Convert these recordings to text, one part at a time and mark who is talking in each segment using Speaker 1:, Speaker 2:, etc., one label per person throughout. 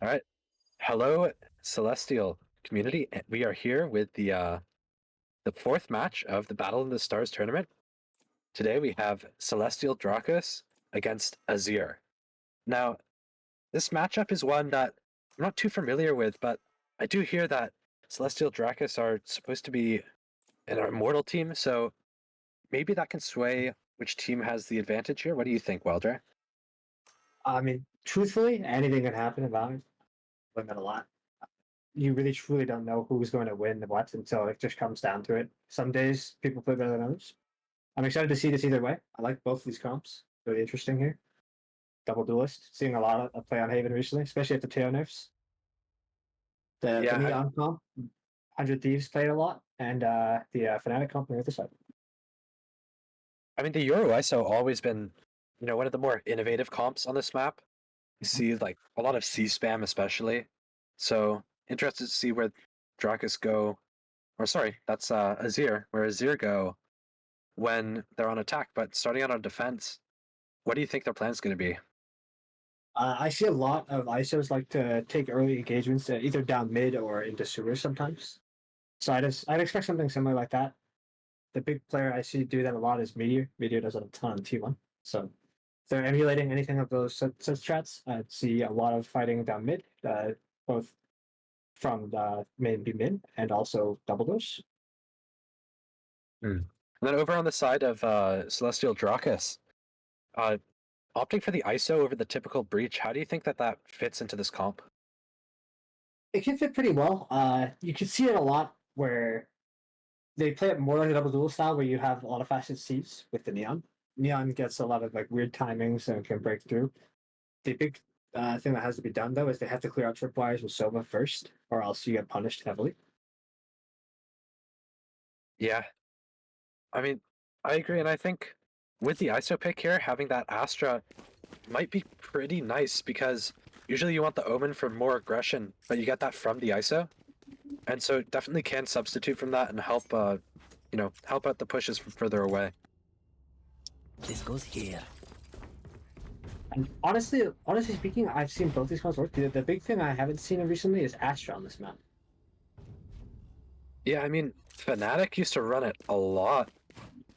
Speaker 1: All right. Hello, Celestial community. We are here with the fourth match of the Battle of the Stars tournament. Today we have Celestial Dracus against Azer. Now, this matchup is one that I'm not too familiar with, but I do hear that Celestial Dracus are supposed to be an immortal team, so maybe that can sway which team has the advantage here. What do you think, Weldre?
Speaker 2: I mean, truthfully, anything can happen about it. Limit a lot. You really truly don't know who's going to win what until it just comes down to it. Some days people play better than others. I'm excited to see this either way. I like both of these comps. Really interesting here. Double duelist. Seeing a lot of play on Haven recently, especially at the tail nerfs. The
Speaker 1: Yeah,
Speaker 2: Neon comp, 100 Thieves played a lot, and the Fnatic comp on the other side.
Speaker 1: I mean the Euro ISO always been, one of the more innovative comps on this map. You see like a lot of C spam especially. So interested to see where Dracus go, or sorry, that's Azer, where Azer go when they're on attack. But starting out on defense, what do you think their plan's going to be?
Speaker 2: I see a lot of ISOs like to take early engagements either down mid or into sewers sometimes. So I'd expect something similar like that. The big player I see do that a lot is Meteor. Meteor does it a ton on T1. So if they're emulating anything of those such strats, I'd see a lot of fighting down mid, both from main B mid and also double doors.
Speaker 1: And then over on the side of Celestial Dracus, uh, opting for the ISO over the typical breach, how do you think that that fits into this comp?
Speaker 2: It can fit pretty well. You can see it a lot where they play it more like a double duel style where you have a lot of fast Cs with the Neon. Neon gets a lot of like weird timings and can break through. The big thing that has to be done though is they have to clear out tripwires with Sova first, or else you get punished heavily.
Speaker 1: Yeah, I mean, I agree, and I think with the ISO pick here, having that Astra might be pretty nice because usually you want the Omen for more aggression, but you get that from the ISO, and so it definitely can substitute from that and help, help out the pushes from further away.
Speaker 3: This goes here.
Speaker 2: And honestly speaking, I've seen both these cards work. The big thing I haven't seen recently is Astra on this map.
Speaker 1: Yeah, I mean, Fnatic used to run it a lot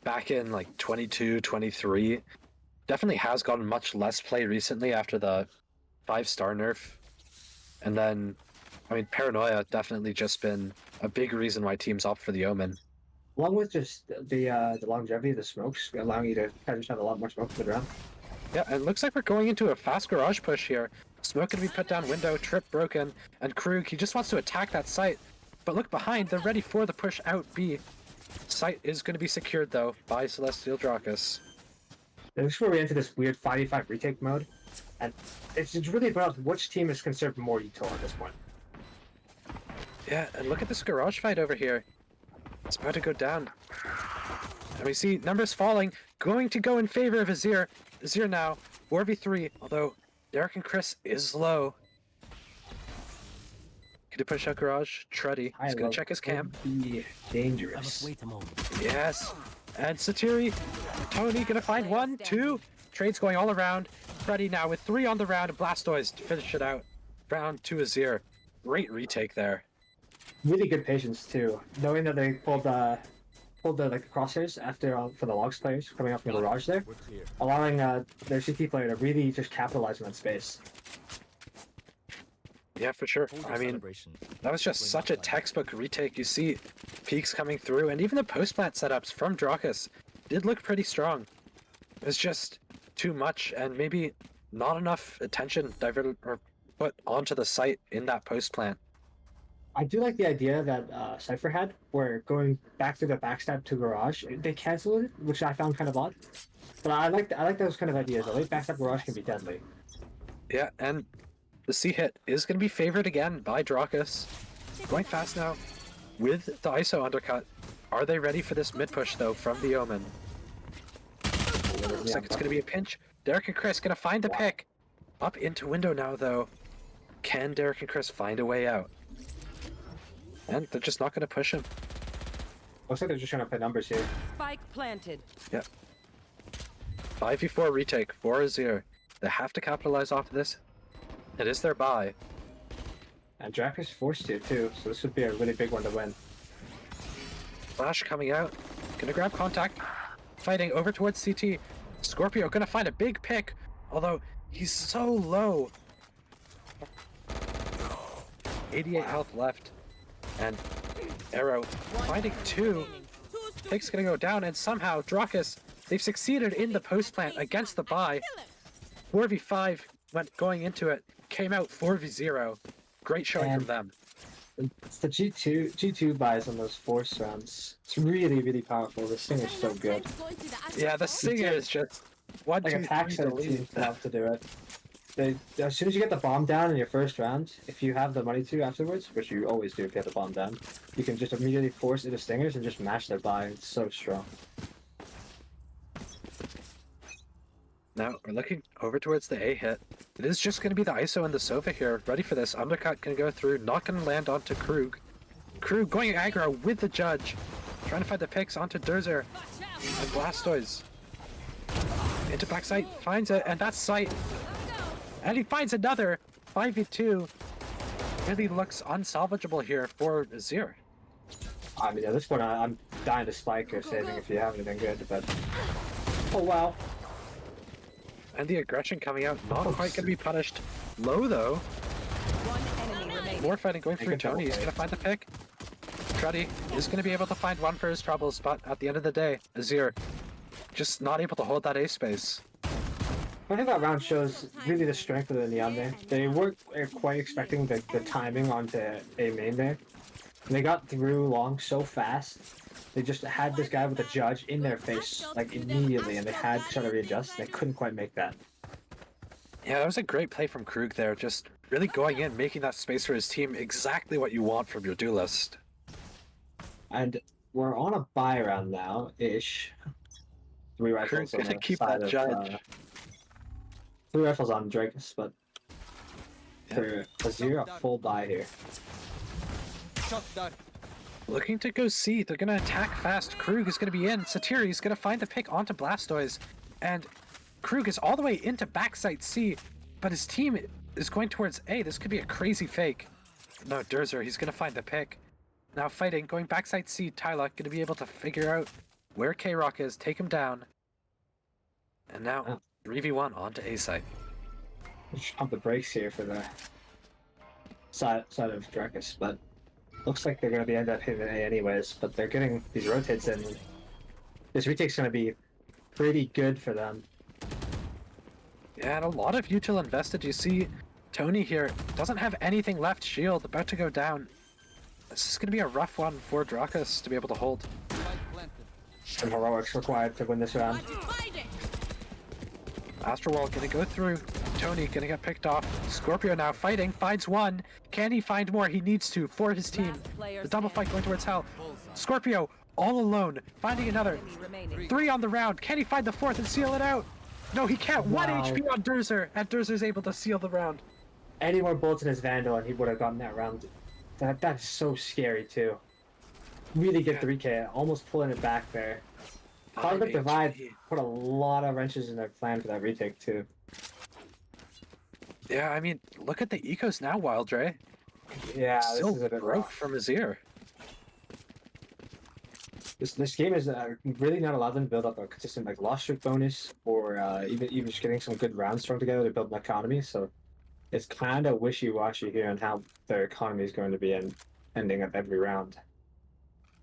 Speaker 1: back in like 22, 23. Definitely has gotten much less play recently after the 5-star nerf. And then, I mean, Paranoia definitely just been a big reason why teams opt for the Omen.
Speaker 2: Along with just the longevity of the smokes, allowing you to kind of just have a lot more smoke to the ground.
Speaker 1: Yeah, and it looks like we're going into a fast garage push here. Smoke gonna be put down window, trip broken, and Krug, he just wants to attack that site. But look behind, they're ready for the push out B. Site is gonna be secured though by Celestial Dracus.
Speaker 2: And this is where we enter this weird 5v5 retake mode. And it's really about which team has conserved more util at this point.
Speaker 1: Yeah, and look at this garage fight over here. It's about to go down. And we see numbers falling, going to go in favor of Azer. Azer now, 4v3, although Derek and Chris is low. Could he push out garage? Truddy, he's gonna check his camp.
Speaker 2: Be dangerous.
Speaker 3: I must wait a moment.
Speaker 1: Yes, and Satiri, Tony gonna find 1, 2. Trades going all around. Truddy now with 3 on the round, and Blastoise to finish it out. Round 2 Azer. Great retake there.
Speaker 2: Really good patience too, knowing that they pulled the like crosshairs after for the logs players coming up from the garage there, allowing their CT player to really just capitalize on that space.
Speaker 1: Yeah, for sure. I mean, that was just such a textbook retake. You see peaks coming through, and even the post-plant setups from Dracus did look pretty strong. It was just too much, and maybe not enough attention diverted or put onto the site in that post-plant.
Speaker 2: I do like the idea that Cypher had, where going back to the backstab to garage, they canceled it, which I found kind of odd. But I like those kind of ideas. The late backstab garage can be deadly.
Speaker 1: Yeah, and the C hit is going to be favored again by Dracus. Going fast now with the ISO undercut. Are they ready for this mid push though from the Omen? Looks like it's going to be a pinch. Derek and Chris going to find the pick. Up into window now though. Can Derek and Chris find a way out? And they're just not going to push him.
Speaker 2: Looks like they're just trying to play numbers here.
Speaker 4: Spike planted.
Speaker 1: Yeah. 5v4 retake, 4-0. They have to capitalize off of this. It is their buy.
Speaker 2: And Dracus forced to too, so this would be a really big one to win.
Speaker 1: Flash coming out. Gonna grab contact. Fighting over towards CT. Scorpio gonna find a big pick, although he's so low. 88 health left. And Arrow finding two. Pick's gonna go down, and somehow Dracus, they've succeeded in the post plant against the buy. 4v5 went going into it, came out 4v0. Great showing from them.
Speaker 2: It's the G2 buys on those force rounds. It's really, really powerful. This thing is so good.
Speaker 1: Yeah, the singer is just one,
Speaker 2: Like
Speaker 1: two,
Speaker 2: attacks
Speaker 1: three,
Speaker 2: that
Speaker 1: delete.
Speaker 2: teams love to do it. As soon as you get the bomb down in your first round, if you have the money to afterwards, which you always do if you have the bomb down, you can just immediately force into stingers and just mash their buy. It's so strong.
Speaker 1: Now we're looking over towards the A hit. It is just going to be the ISO and the Sova here. Ready for this. Undercut can go through. Not going to land onto Krug. Krug going aggro with the Judge. Trying to find the picks onto Derzer. And Blastoise. Into backside. Finds it. And that's sight. And he finds another. 5v2. Really looks unsalvageable here for Azer.
Speaker 2: I mean, at this point, I'm dying to spike or saving if you have anything good, but... Oh, wow.
Speaker 1: And the aggression coming out. Not quite going to be punished. Low though.
Speaker 4: One enemy remaining.
Speaker 1: More fighting going through
Speaker 2: Make a double
Speaker 1: Tony. He's
Speaker 2: play.
Speaker 1: going to find the pick. Truddy is going to be able to find one for his troubles, but at the end of the day, Azer just not able to hold that A space.
Speaker 2: I think that round shows really the strength of the Neon there. They weren't quite expecting the timing onto A main there. And they got through long so fast. They just had this guy with a Judge in their face, like, immediately, and they had to try to readjust. They couldn't quite make that.
Speaker 1: Yeah, that was a great play from Krug there. Just really going in, making that space for his team exactly what you want from your duelist.
Speaker 2: And we're on a buy round now, ish. 3 rifles
Speaker 1: Krug's
Speaker 2: on
Speaker 1: gonna
Speaker 2: the
Speaker 1: keep
Speaker 2: side
Speaker 1: that
Speaker 2: of,
Speaker 1: Judge.
Speaker 2: 3 rifles on Dracus, but
Speaker 1: Yeah.
Speaker 2: for Azer, a full buy here.
Speaker 1: Looking to go C. They're going to attack fast. Krug is going to be in. Satiri is going to find the pick onto Blastoise. And Krug is all the way into backside C. But his team is going towards A. This could be a crazy fake. No, Derzer, he's going to find the pick. Now fighting, going backside C. Tyler going to be able to figure out where K-Rock is, take him down. And now 3v1 onto A site.
Speaker 2: Just pump the brakes here for the side of Dracus, but looks like they're going to be end up hitting A anyways, but they're getting these rotates in. This retake's going to be pretty good for them.
Speaker 1: Yeah, and a lot of util invested. You see Tony here doesn't have anything left. Shield about to go down. This is going to be a rough one for Dracus to be able to hold.
Speaker 2: Some heroics required to win this round.
Speaker 1: Astral Wall going to go through. Tony going to get picked off. Scorpio now fighting. Finds one. Can he find more? He needs to for his team. The double fight going towards hell. Scorpio all alone. Finding another.
Speaker 4: Enemy remaining.
Speaker 1: 3 on the round. Can he find the 4th and seal it out? No, he can't. 1
Speaker 2: Wow.
Speaker 1: HP on Derzer. And Derzer's able to seal the round.
Speaker 2: Any more bullets in his Vandal and he would have gotten that round. That's so scary too. Really good 3k, almost pulling it back there. Cosmic
Speaker 1: HP.
Speaker 2: Divide put a lot of wrenches in their plan for that retake too.
Speaker 1: Yeah, I mean, look at the ecos now, Wild Ray.
Speaker 2: Yeah, this
Speaker 1: Still
Speaker 2: is a bit
Speaker 1: broke
Speaker 2: rough.
Speaker 1: from his ear.
Speaker 2: This game is really not allowed them to build up a consistent like loss streak bonus or even just getting some good rounds strung together to build an economy. So it's kind of wishy-washy here on how their economy is going to be ending up every round.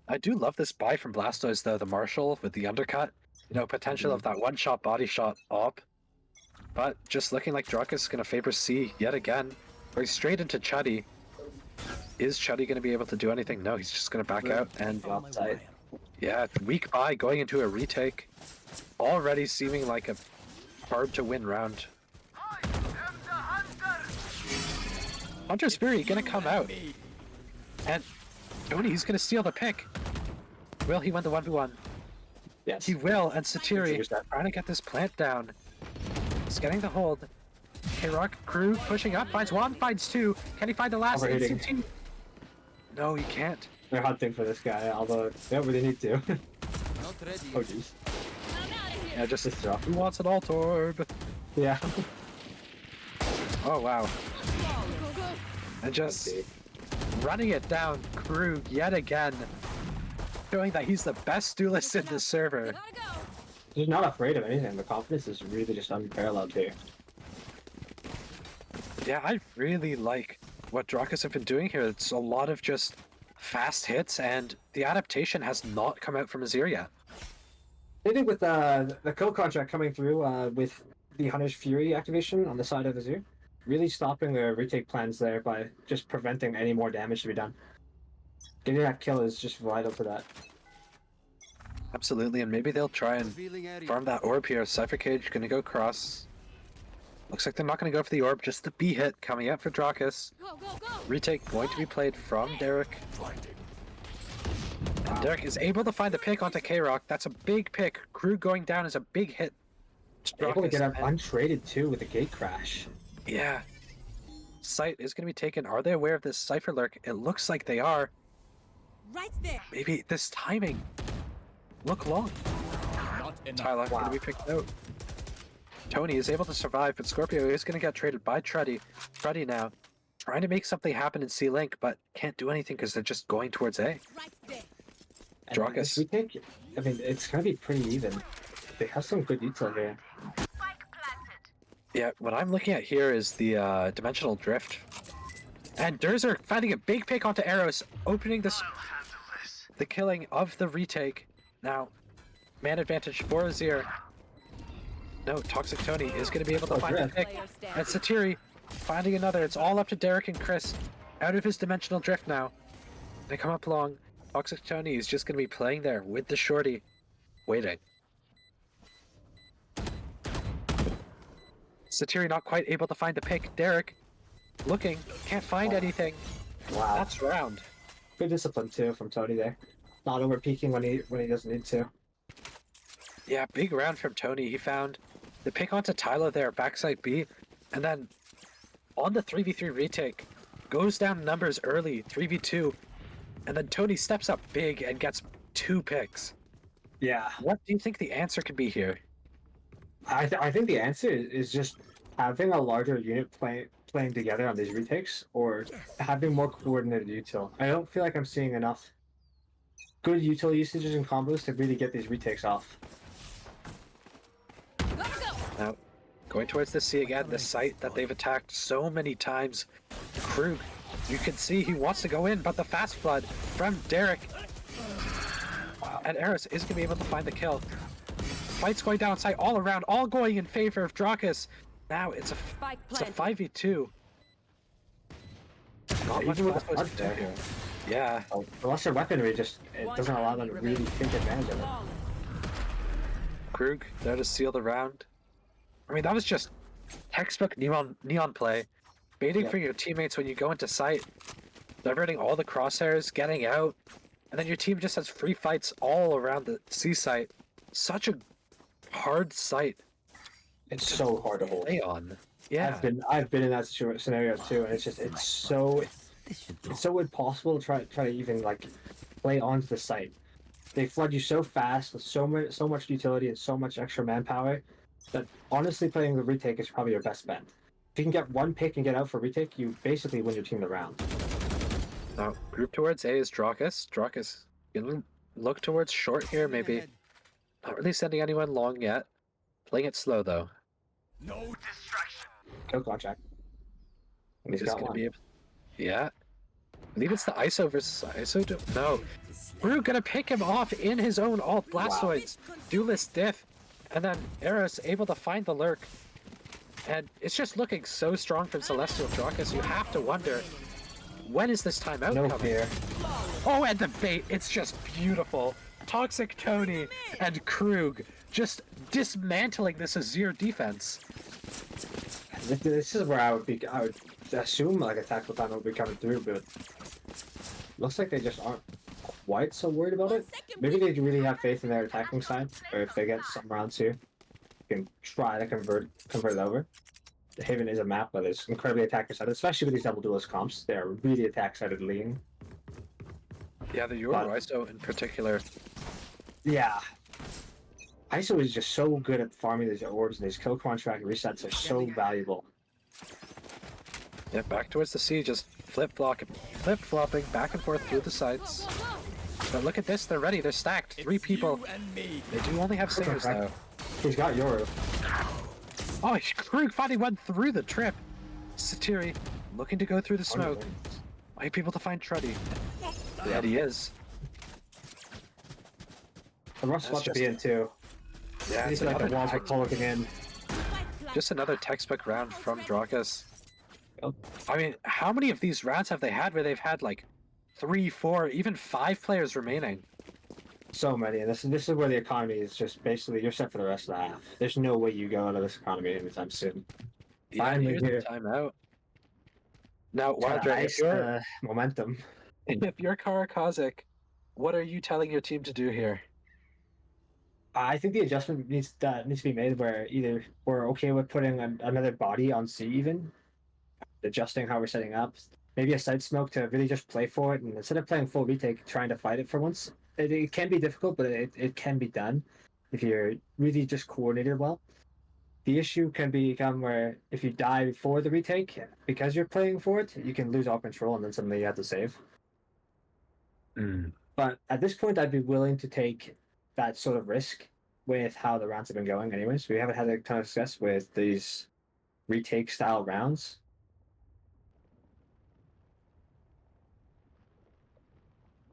Speaker 1: I do love this buy from Blastoise though, the Marshall with the undercut. You know, potential of that one-shot body shot op. But just looking like Dracus is going to favor C yet again. Going straight into Chuddy. Is Chuddy going to be able to do anything? No, he's just going to back out. And
Speaker 3: On my
Speaker 2: Outside.
Speaker 3: wire.
Speaker 1: yeah, weak buy going into a retake. Already seeming like a hard-to-win round. Hunter Spirit going to come out. And Tony, he's going to steal the pick. Will he win the 1v1?
Speaker 2: Yes.
Speaker 1: He will, and Satiri
Speaker 2: Figures that.
Speaker 1: trying to get this plant down. He's getting the hold. K-Rock, Krug pushing up, finds 1, finds 2. Can he find the last
Speaker 2: Overheating.
Speaker 1: ACT? No, he can't.
Speaker 2: They're hunting for this guy, although they don't really need to.
Speaker 5: Not ready.
Speaker 2: Oh jeez.
Speaker 1: Yeah, just
Speaker 2: This is rough.
Speaker 1: who wants an Altorb?
Speaker 2: Yeah.
Speaker 1: Oh wow. And just running it down, Krug yet again, showing that he's the best duelist in the server.
Speaker 4: Gotta go.
Speaker 2: He's not afraid of anything. The confidence is really just unparalleled here.
Speaker 1: Yeah, I really like what Dracus have been doing here. It's a lot of just fast hits, and the adaptation has not come out from Azer yet.
Speaker 2: I think with the kill contract coming through with the Hunter's Fury activation on the side of Azer, really stopping their retake plans there by just preventing any more damage to be done. Getting that kill is just vital to that.
Speaker 1: Absolutely, and maybe they'll try and farm that orb here. Cypher Cage gonna go cross. Looks like they're not gonna go for the orb, just the B hit coming out for Dracus.
Speaker 4: Go, go, go.
Speaker 1: Retake going to be played from Derek. And Derek is able to find the pick onto K-Rock. That's a big pick. Krug going down is a big hit.
Speaker 2: Able to get up
Speaker 1: and-
Speaker 2: untraded too with a gate crash.
Speaker 1: Yeah. Sight is going to be taken. Are they aware of this Cypher Lurk? It looks like they are.
Speaker 4: Right there.
Speaker 1: Maybe this timing. Look long. Tyler going to be picked out. Tony is able to survive, but Scorpio is going to get traded by Truddy. Truddy now trying to make something happen in C-Link, but can't do anything because they're just going towards A.
Speaker 4: Right there.
Speaker 2: And
Speaker 1: Dracus.
Speaker 2: this retake, I mean, it's gonna be pretty even. They have some good util here.
Speaker 1: Yeah, what I'm looking at here is the Dimensional Drift. And Durzer finding a big pick onto Eros, opening this the killing of the retake. Now, man advantage for Azer. No, Toxic Tony is going to be able to find the
Speaker 2: Drift.
Speaker 1: pick.
Speaker 4: Player
Speaker 1: And
Speaker 4: standing.
Speaker 1: Satiri finding another. It's all up to Derek and Chris. Out of his Dimensional Drift now. They come up long. Toxic Tony is just going to be playing there with the shorty. Waiting. Satiri not quite able to find the pick. Derek looking. Can't find anything.
Speaker 2: Wow,
Speaker 1: That's round.
Speaker 2: good discipline too from Tony there. Not over peeking when he doesn't need to.
Speaker 1: Yeah, big round from Tony. He found the pick onto Tyler there, backside B, and then on the 3v3 retake, goes down numbers early, 3v2, and then Tony steps up big and gets 2 picks.
Speaker 2: Yeah,
Speaker 1: What do you think the answer could be here?
Speaker 2: I think the answer is just having a larger unit playing together on these retakes, or having more coordinated util. I don't feel like I'm seeing enough good util usages and combos to really get these retakes off.
Speaker 4: Gotta go.
Speaker 1: Now, going towards the C again, the site that they've attacked so many times. Krug, you can see he wants to go in, but the fast flood from Derek. And Eris is going to be able to find the kill. Fights going down site all around, all going in favor of Dracus. Now it's a
Speaker 4: Spike
Speaker 1: it's a
Speaker 4: planted.
Speaker 1: 5v2. Not much
Speaker 2: Even with the
Speaker 1: Blast
Speaker 2: flood
Speaker 1: to do
Speaker 2: there.
Speaker 1: here. Yeah,
Speaker 2: Oh, the lesser weaponry just it
Speaker 4: One
Speaker 2: doesn't allow them to
Speaker 4: enemy
Speaker 2: really
Speaker 4: remaining.
Speaker 2: take advantage of it.
Speaker 4: Flawless.
Speaker 1: Krug there to seal the round. I mean, that was just textbook neon play. Baiting
Speaker 2: Yeah.
Speaker 1: for your teammates when you go into sight, diverting all the crosshairs, getting out, and then your team just has free fights all around the C site. Such a hard site
Speaker 2: It's so hard to hold.
Speaker 1: play on. Yeah,
Speaker 2: I've been in that scenario too, and it's so
Speaker 3: This should do.
Speaker 2: it's so impossible to try to even like play onto the site. They flood you so fast with so much utility and so much extra manpower that honestly playing the retake is probably your best bet. If you can get one pick and get out for retake, you basically win your team the round.
Speaker 1: now group towards A is Dracus. Dracus gonna look towards short here, maybe. Not really sending anyone long yet. Playing it slow though.
Speaker 2: Kill contract. And he's
Speaker 1: Just
Speaker 2: got
Speaker 1: gonna
Speaker 2: one.
Speaker 1: be able... Yeah. I believe it's the ISO versus ISO. No. We're gonna pick him off in his own alt Blastoids. Duelist diff. And then Eros able to find the lurk. And it's just looking so strong from Celestial Dracus. You have to wonder, when is this time out
Speaker 2: No
Speaker 1: coming?
Speaker 2: fear.
Speaker 1: Oh, and the bait. It's just beautiful. Toxic Tony and Krug just dismantling this Azer defense.
Speaker 2: This is where I would assume like a tackle time would be coming through, but looks like they just aren't quite so worried about it. Maybe they really have faith in their attacking side, or if they get some rounds here, they can try to convert it over. The Haven is a map that is incredibly attacker sided, especially with these double duelist comps. They are really attack sided leaning.
Speaker 1: Yeah, the Euro ISO in particular.
Speaker 2: Yeah. ISO is just so good at farming these orbs, and these kill contract resets are so valuable.
Speaker 1: Yeah, back towards the sea, just flip-flopping back and forth through the sites. But look at this, they're ready, they're stacked. 3 people. They do only have singers though.
Speaker 2: He's got Yoru.
Speaker 1: Oh, Krug finally went through the trip. Satiri looking to go through the smoke. Might be able to find Truddy. Yeah, he is.
Speaker 2: The rough spot to be in too.
Speaker 1: Yeah,
Speaker 2: He's like the walls are looking in.
Speaker 1: just another textbook round from Dracus.
Speaker 2: Yep.
Speaker 1: I mean, how many of these rounds have they had where they've had like 3, 4, even 5 players remaining?
Speaker 2: So many, and this is where the economy is just basically you're set for the rest of the half. There's no way you go out of this economy anytime soon.
Speaker 1: Yeah,
Speaker 2: Finally
Speaker 1: here's
Speaker 2: here.
Speaker 1: the timeout. Now,
Speaker 2: Try to
Speaker 1: Wildred,
Speaker 2: ice the momentum.
Speaker 1: if you're Karakazik, what are you telling your team to do here?
Speaker 2: I think the adjustment needs to be made where either we're okay with putting another body on C, even adjusting how we're setting up. Maybe a side smoke to really just play for it, and instead of playing full retake, trying to fight it for once. It can be difficult, but it can be done if you're really just coordinated well. The issue can become where if you die before the retake, because you're playing for it, you can lose all control and then suddenly you have to save. But at this point, I'd be willing to take that sort of risk with how the rounds have been going anyways. We haven't had a ton of success with these retake style rounds.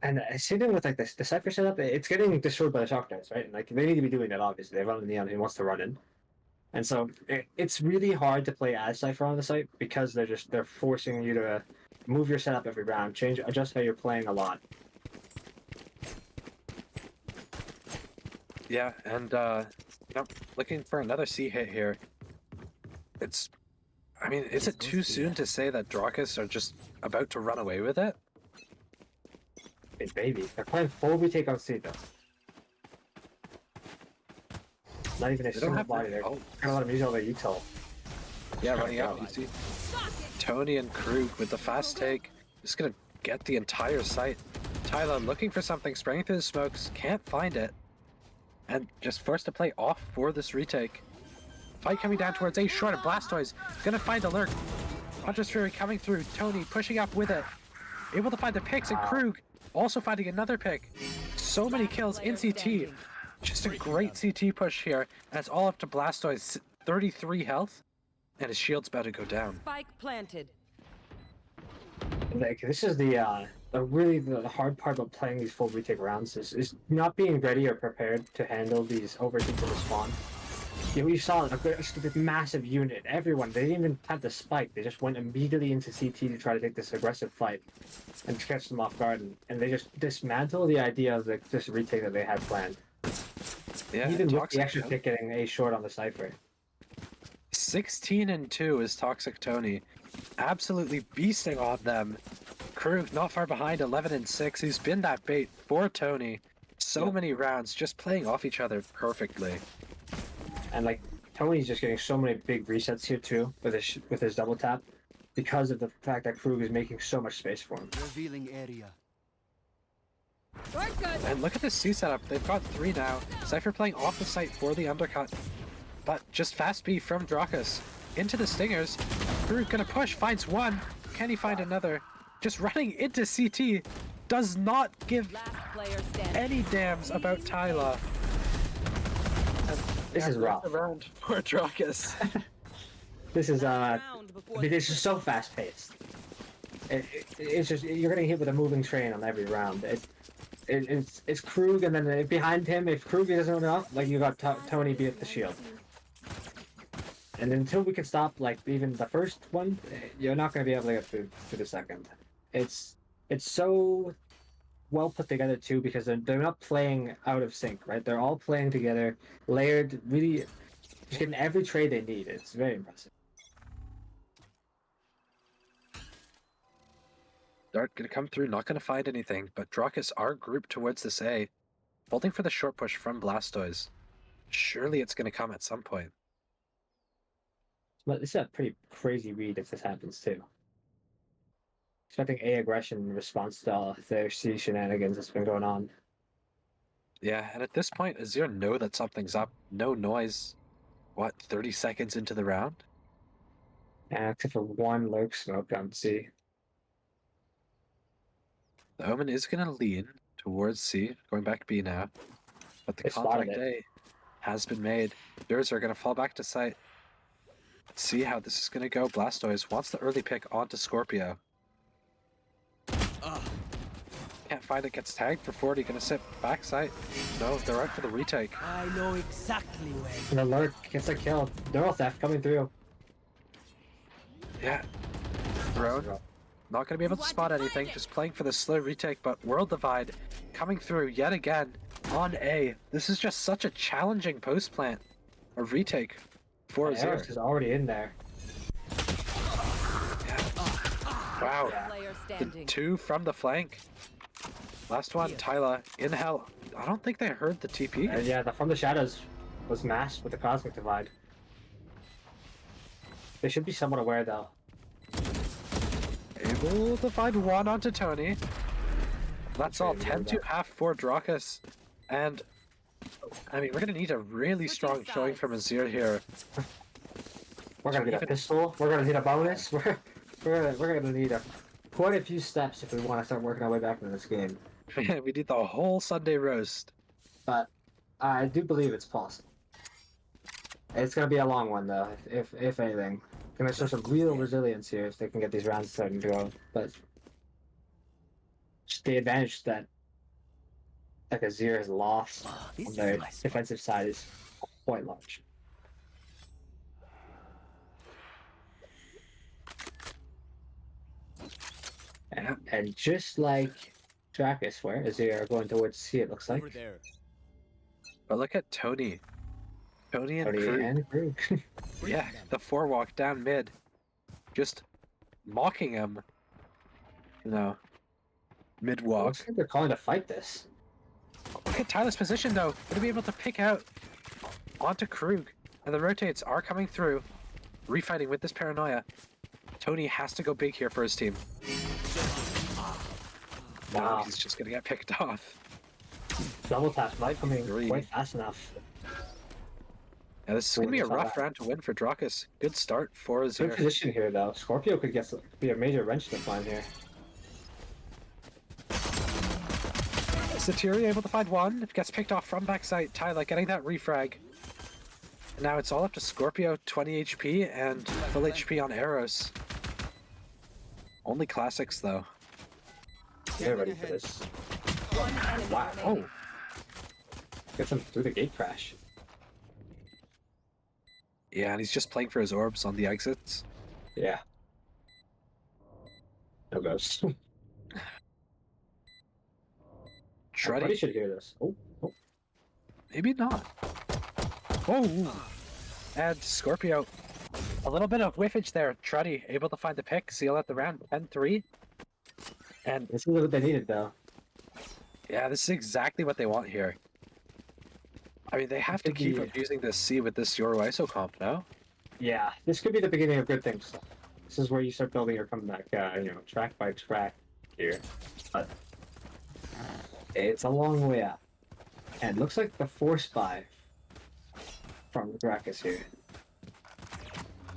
Speaker 2: And same thing with like the Cypher setup, it's getting destroyed by the shock dice, right? And like they need to be doing it obviously. They run in Neon, he wants to run in. And so it's really hard to play as Cypher on the site because they're forcing you to move your setup every round, adjust how you're playing a lot.
Speaker 1: Yeah, and looking for another C hit here. Is it too soon to say that Dracus are just about to run away with it?
Speaker 2: Hey, baby, they're playing full retake on C though. Not even a single body there.
Speaker 1: Oh.
Speaker 2: Gonna let him use all their util.
Speaker 1: Yeah, running up, you see Tony and Krug with the fast take. Just gonna get the entire site. Tyler looking for something, spraying through the smokes, can't find it. And just forced to play off for this retake. Fight coming down towards A short of Blastoise. Gonna find a lurk. Hunter's Fury coming through. Tony pushing up with it. Able to find the picks, and Krug also finding another pick. So many kills in CT. Just a great CT push here. And it's all up to Blastoise. 33 health. And his shield's about to go down.
Speaker 4: Spike planted.
Speaker 2: Like this is the hard part about playing these full retake rounds is not being ready or prepared to handle these overheats in the spawn. You saw a massive unit. Everyone, they didn't even have the spike. They just went immediately into CT to try to take this aggressive fight and catch them off guard. And they just dismantle the idea of this retake that they had planned.
Speaker 1: Yeah,
Speaker 2: even with the extra pick getting A short on the Cypher.
Speaker 1: 16-2 is Toxic Tony. Absolutely beasting on them. Krug not far behind, 11-6. He's been that bait for Tony. So many rounds, just playing off each other perfectly.
Speaker 2: And like Tony's just getting so many big resets here too with his double tap because of the fact that Krug is making so much space for him.
Speaker 3: Revealing area.
Speaker 1: And look at this C setup. They've got 3 now. Cypher playing off the site for the undercut. But just fast B from Dracus. Into the Stingers. Krug gonna push, finds one. Can he find another? Just running into CT. Does not give any damns about Tyla.
Speaker 2: This is rough.
Speaker 1: Around for Dracus.
Speaker 2: This is it's just so fast paced. It's just you're getting hit with a moving train on every round. It's Krug, and then behind him, if Krug isn't enough, like you got Tony be at the shield. And until we can stop, like even the first one, you're not going to be able to get through to the second. It's so well put together too because they're not playing out of sync, right? They're all playing together, layered, really just getting every trade they need. It's very impressive.
Speaker 1: Dart gonna come through, not gonna find anything, but Dracus are grouped towards this A, holding for the short push from Blastoise. Surely it's gonna come at some point.
Speaker 2: But this is a pretty crazy read if this happens too. Expecting A aggression in response to all their C shenanigans that's been going on.
Speaker 1: Yeah, and at this point, Azer know that something's up. No noise. What, 30 seconds into the round?
Speaker 2: Yeah, except for one lurk smoke on C.
Speaker 1: The Omen is going to lean towards C, going back B now. But the
Speaker 2: They spotted
Speaker 1: contact
Speaker 2: it.
Speaker 1: A has been made. Yours are going to fall back to site. Let's see how this is going to go. Blastoise wants the early pick onto Scorpio. Can't find it, gets tagged for 40, going to sit backside. No, they're out for the retake.
Speaker 3: I know exactly where.
Speaker 2: An alert gets a kill. Neural theft coming through.
Speaker 1: Yeah. Drone. Not going to be able to spot anything, just playing for the slow retake, but World Divide coming through yet again on A. This is just such a challenging post plant. A retake for Azer.
Speaker 2: Eris is already in there.
Speaker 1: Wow.
Speaker 4: Player
Speaker 1: The
Speaker 4: standing.
Speaker 1: two from the flank. Last one, Tyla, in hell. I don't think they heard the TP.
Speaker 2: Yeah, the From the Shadows was masked with the Cosmic Divide. They should be somewhat aware though.
Speaker 1: Able to find one onto Tony. That's all. 10 to half for Dracus. And I mean, we're gonna need a really strong showing from Azer here.
Speaker 2: We're gonna need a pistol. We're gonna need a bonus. We're gonna need quite a few steps if we want to start working our way back into this game.
Speaker 1: We need the whole Sunday roast.
Speaker 2: But I do believe it's possible. It's gonna be a long one though, if anything. Gonna show some real resilience here if they can get these rounds starting to go. But just the advantage that like Azer has lost
Speaker 3: This
Speaker 2: on
Speaker 3: is
Speaker 2: their
Speaker 3: my spot.
Speaker 2: defensive side is quite large. And just like Dracus, where Azer are going towards C, it looks like.
Speaker 3: Over there.
Speaker 1: But look at Tony. Tony and
Speaker 2: Cody
Speaker 1: Crew.
Speaker 2: and Crew.
Speaker 1: Yeah, the 4-walk down mid. Just mocking him. You know, mid-walk.
Speaker 2: Looks like they're calling to fight this.
Speaker 1: Look at Tyler's position though. Gonna be able to pick out onto Krug. And the rotates are coming through. Refighting with this paranoia. Tony has to go big here for his team. No,
Speaker 2: Wow.
Speaker 1: he's just gonna get picked off.
Speaker 2: Double tap not coming
Speaker 1: Three.
Speaker 2: quite fast enough.
Speaker 1: Yeah, this is gonna be a
Speaker 2: Saw
Speaker 1: rough
Speaker 2: that.
Speaker 1: round to win for Dracus. Good start for
Speaker 2: Good
Speaker 1: Azer.
Speaker 2: position here though. Scorpio could be a major wrench in the plan here.
Speaker 1: Satiri able to find one. Gets picked off from backside. Tyler getting that refrag. And now it's all up to Scorpio, 20 HP and full HP on arrows. Only classics though.
Speaker 2: They're ready for this.
Speaker 4: One enemy
Speaker 2: Wow.
Speaker 4: remaining.
Speaker 2: Gets him through the gate crash.
Speaker 1: Yeah, and he's just playing for his orbs on the exits.
Speaker 2: Yeah. No ghost. Everybody
Speaker 1: Shreddy,
Speaker 2: should hear this. Oh,
Speaker 1: maybe not. Oh! And Scorpio, a little bit of whiffage there. Truddy able to find the pick, seal out the round, 10-3. And
Speaker 2: this is what they needed though.
Speaker 1: yeah, this is exactly what they want here. I mean, they have to
Speaker 2: Could
Speaker 1: keep
Speaker 2: be-
Speaker 1: abusing this C with this Yoru ISO comp, no?
Speaker 2: Yeah, this could be the beginning of good things. This is where you start building your comeback, track by track here. But it's a long way out. And it looks like the force buy from Dracus here.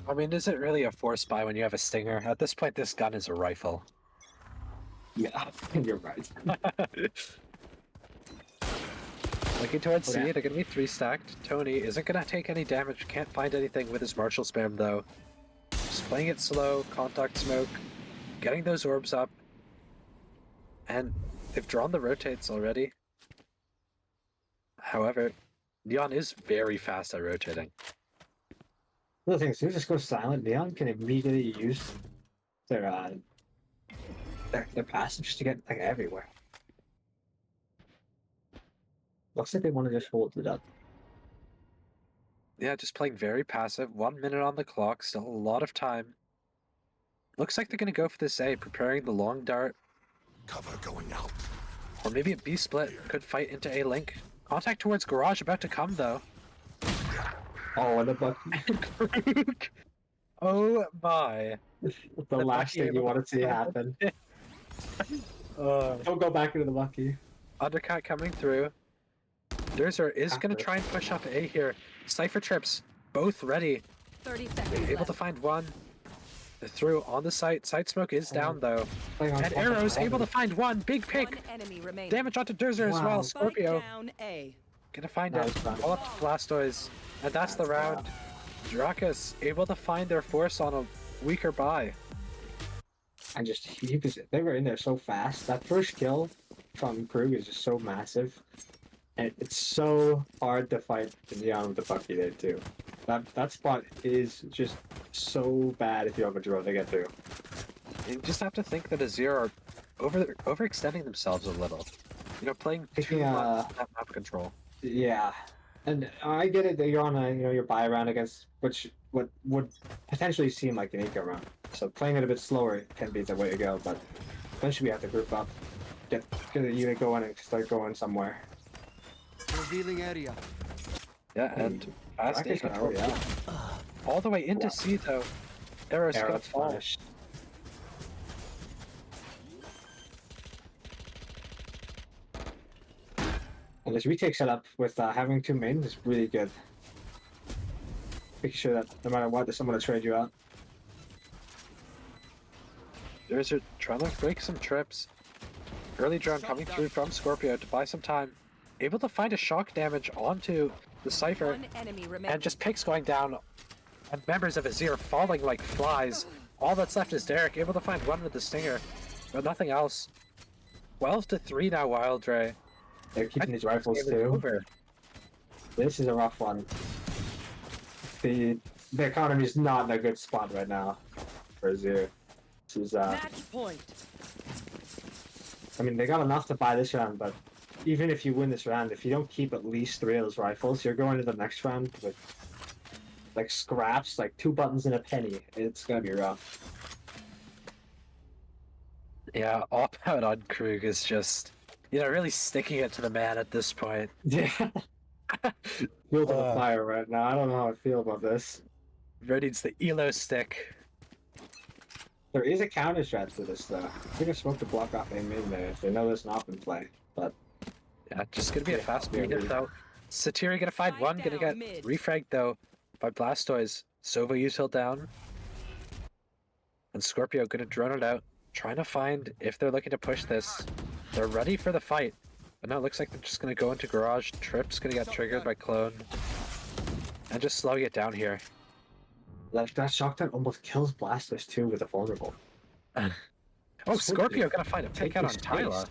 Speaker 1: I mean, is it really a force buy when you have a stinger? At this point, this gun is a rifle.
Speaker 2: Yeah, you're right.
Speaker 1: Looking towards C,
Speaker 2: Okay.
Speaker 1: they're going to be 3-stacked. Tony isn't going to take any damage, can't find anything with his martial spam though. Just playing it slow, contact smoke, getting those orbs up. And they've drawn the rotates already. However, Neon is very fast at rotating.
Speaker 2: The thing is, as soon as this goes silent, Neon can immediately use their passive just to get like everywhere. Looks like they want to just hold it up.
Speaker 1: Yeah, just playing very passive. 1 minute on the clock, still a lot of time. Looks like they're going to go for this A, preparing the long dart.
Speaker 5: Cover going out.
Speaker 1: Or maybe a B split could fight into A link. Contact towards garage about to come though.
Speaker 2: Oh, and the buck.
Speaker 1: Oh my.
Speaker 2: The last
Speaker 1: Bucky
Speaker 2: thing you
Speaker 1: able
Speaker 2: want to see happen. Don't go back into the Bucky.
Speaker 1: Undercut coming through. Durzer is going to
Speaker 2: After.
Speaker 1: try and push up A here. Cypher trips, both ready.
Speaker 4: 30 seconds
Speaker 1: Able
Speaker 4: left.
Speaker 1: to find one. Through on the site. Site smoke is down though.
Speaker 2: Playing on
Speaker 1: And
Speaker 2: top of
Speaker 1: Arrow's
Speaker 2: the
Speaker 1: able to
Speaker 2: other.
Speaker 1: find one. Big pick.
Speaker 6: One enemy remaining.
Speaker 1: Damage onto Derzer as well.
Speaker 2: Wow.
Speaker 6: Spike
Speaker 1: Scorpio
Speaker 6: down A.
Speaker 1: gonna find
Speaker 2: Nice
Speaker 1: it.
Speaker 2: run.
Speaker 1: All up to Blastoise. And that's the
Speaker 2: That's
Speaker 1: round. Dracus able to find their force on a weaker buy.
Speaker 2: And just they were in there so fast. That first kill from Krug is just so massive. And it's so hard to fight the Neon with the Bucky there too. That spot is just so bad if you have a drone to get through.
Speaker 1: You just have to think that Azer are overextending themselves a little. You know, playing too
Speaker 2: Taking
Speaker 1: much that map control.
Speaker 2: Yeah, and I get it that you're on a your buy round against what would potentially seem like an eco round. So playing it a bit slower can be the way to go. But eventually we have to group up, get a unit going, and start going somewhere.
Speaker 3: Revealing area.
Speaker 1: Yeah, and fast
Speaker 2: Dracus
Speaker 1: A control.
Speaker 2: yeah.
Speaker 1: All the way into C though. Arrow's gonna
Speaker 2: Arrow's
Speaker 1: fall.
Speaker 2: punished. And this retake setup with having two mains is really good. Making sure that no matter what, there's someone to trade you out.
Speaker 1: There's a trying to break some trips. Early drone coming through from Scorpio to buy some time. Able to find a shock damage onto the Cypher.
Speaker 6: One enemy remaining.
Speaker 1: And just picks going down. And members of Azer falling like flies. All that's left is Derek, able to find one with the Stinger. But nothing else. 12-3 now, Wild Ray.
Speaker 2: They're keeping these rifles
Speaker 1: Game is
Speaker 2: too.
Speaker 1: over.
Speaker 2: This is a rough one. The economy is not in a good spot right now for Azer. This is
Speaker 6: Match point.
Speaker 2: I mean they got enough to buy this round, but even if you win this round, if you don't keep at least 3 of those rifles, you're going to the next round with like scraps, like 2 buttons and a penny. It's gonna be rough.
Speaker 1: Yeah, op out on Krug is just, you know, really sticking it to the man at this point.
Speaker 2: Yeah. Feel to the fire right now. I don't know how I feel about this.
Speaker 1: Bro needs the Elo stick.
Speaker 2: There is a counter strat to this though. They're gonna smoke the block off aim in there if they know there's an op in play. But
Speaker 1: Yeah, just gonna be a fast
Speaker 2: Yeah,
Speaker 1: hit though. Satiri gonna find one, gonna get refragged though by Blastoise. Sova util down. And Scorpio gonna drone it out, trying to find if they're looking to push this. They're ready for the fight. But now it looks like they're just gonna go into garage. Trip's gonna get triggered by clone. And just slowing it down here.
Speaker 2: that shock almost kills Blastoise too with a vulnerable.
Speaker 1: Oh, Scorpio gonna find a pick out on
Speaker 2: his
Speaker 1: Tyla.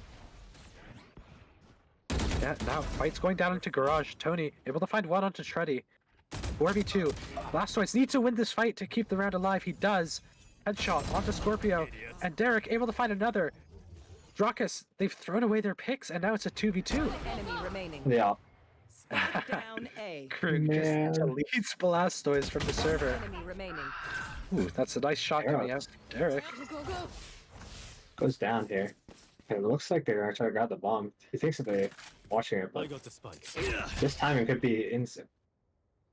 Speaker 1: Yeah, now fight's going down into garage. Tony able to find one onto Shreddy. 4v2. Blastoise needs to win this fight to keep the round alive. He does. Headshot onto Scorpio. And Derek able to find another. Dracus, they've thrown away their picks and now it's a 2v2.
Speaker 6: Enemy remaining.
Speaker 2: Yeah.
Speaker 6: Spike down A.
Speaker 1: Krug
Speaker 2: Man.
Speaker 1: just deletes Blastoise from the server.
Speaker 6: Enemy remaining.
Speaker 1: Ooh, that's a nice shot coming out. Derek.
Speaker 4: Go, go, go.
Speaker 2: Goes down here. And it looks like they're gonna try to grab the bomb. He thinks that they're watching it,
Speaker 5: I
Speaker 2: but
Speaker 5: got the spike.
Speaker 2: this timing could be instant.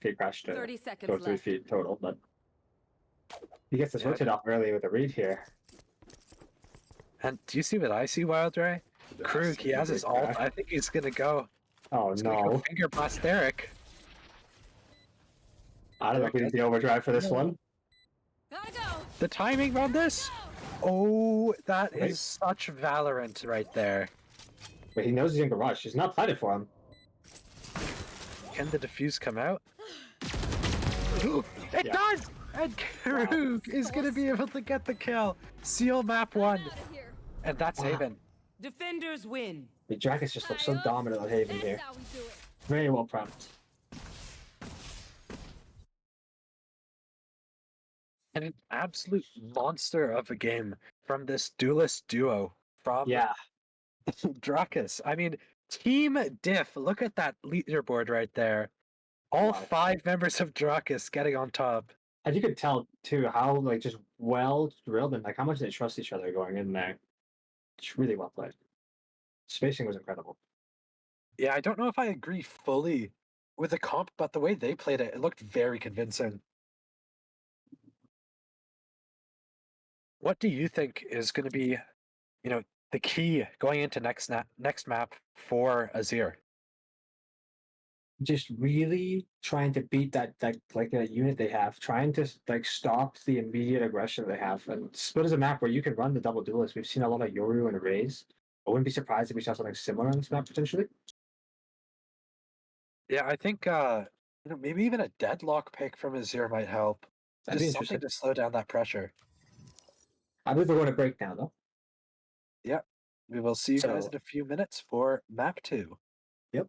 Speaker 2: If he crashed to
Speaker 6: 30
Speaker 2: go
Speaker 6: seconds
Speaker 2: 3
Speaker 6: left.
Speaker 2: feet total, but he gets this
Speaker 1: Yeah.
Speaker 2: rotate off early with a read here.
Speaker 1: And do you see what I see, Wild Ray? Krug, he has his ult. I think he's gonna go.
Speaker 2: Oh
Speaker 1: He's gonna go
Speaker 2: no.
Speaker 1: finger blast Derek.
Speaker 2: I don't know if we need the overdrive for this one.
Speaker 4: Gotta go.
Speaker 1: The timing on this? Oh, that
Speaker 2: Wait.
Speaker 1: is such Valorant right there.
Speaker 2: But he knows he's in garage. He's not planted for him.
Speaker 1: Can the defuse come out? It
Speaker 2: Yeah.
Speaker 1: does! And Krug is gonna be able to get the kill. Seal map 1.
Speaker 4: Out of here.
Speaker 1: And that's
Speaker 2: Wow.
Speaker 1: Haven.
Speaker 6: Defenders win.
Speaker 2: The Dracus just looks so dominant on Haven
Speaker 4: That's
Speaker 2: here.
Speaker 4: how we do it.
Speaker 2: Very well prepped.
Speaker 1: And an absolute monster of a game from this duelist duo from
Speaker 2: Yeah.
Speaker 1: Dracus. I mean, Team Diff, look at that leaderboard right there. All
Speaker 2: Wow.
Speaker 1: 5 members of Dracus getting on top.
Speaker 2: And you could tell too how like just well drilled and like how much they trust each other going in there. It's really well played. Spacing was incredible.
Speaker 1: Yeah, I don't know if I agree fully with the comp, but the way they played it, it looked very convincing. What do you think is going to be, you know, the key going into next map for Azer?
Speaker 2: just really trying to beat that like a unit they have, trying to like stop the immediate aggression they have. And Split is a map where you can run the double duelist. We've seen a lot of Yoru and Rays. I wouldn't be surprised if we saw something similar on this map potentially.
Speaker 1: Yeah, I think maybe even a deadlock pick from Azer might help.
Speaker 2: That'd be
Speaker 1: Just something
Speaker 2: interesting.
Speaker 1: to slow down that pressure.
Speaker 2: I believe we're going to break now though.
Speaker 1: Yeah. We will see you guys
Speaker 2: So
Speaker 1: in a few minutes for map 2.
Speaker 2: yep.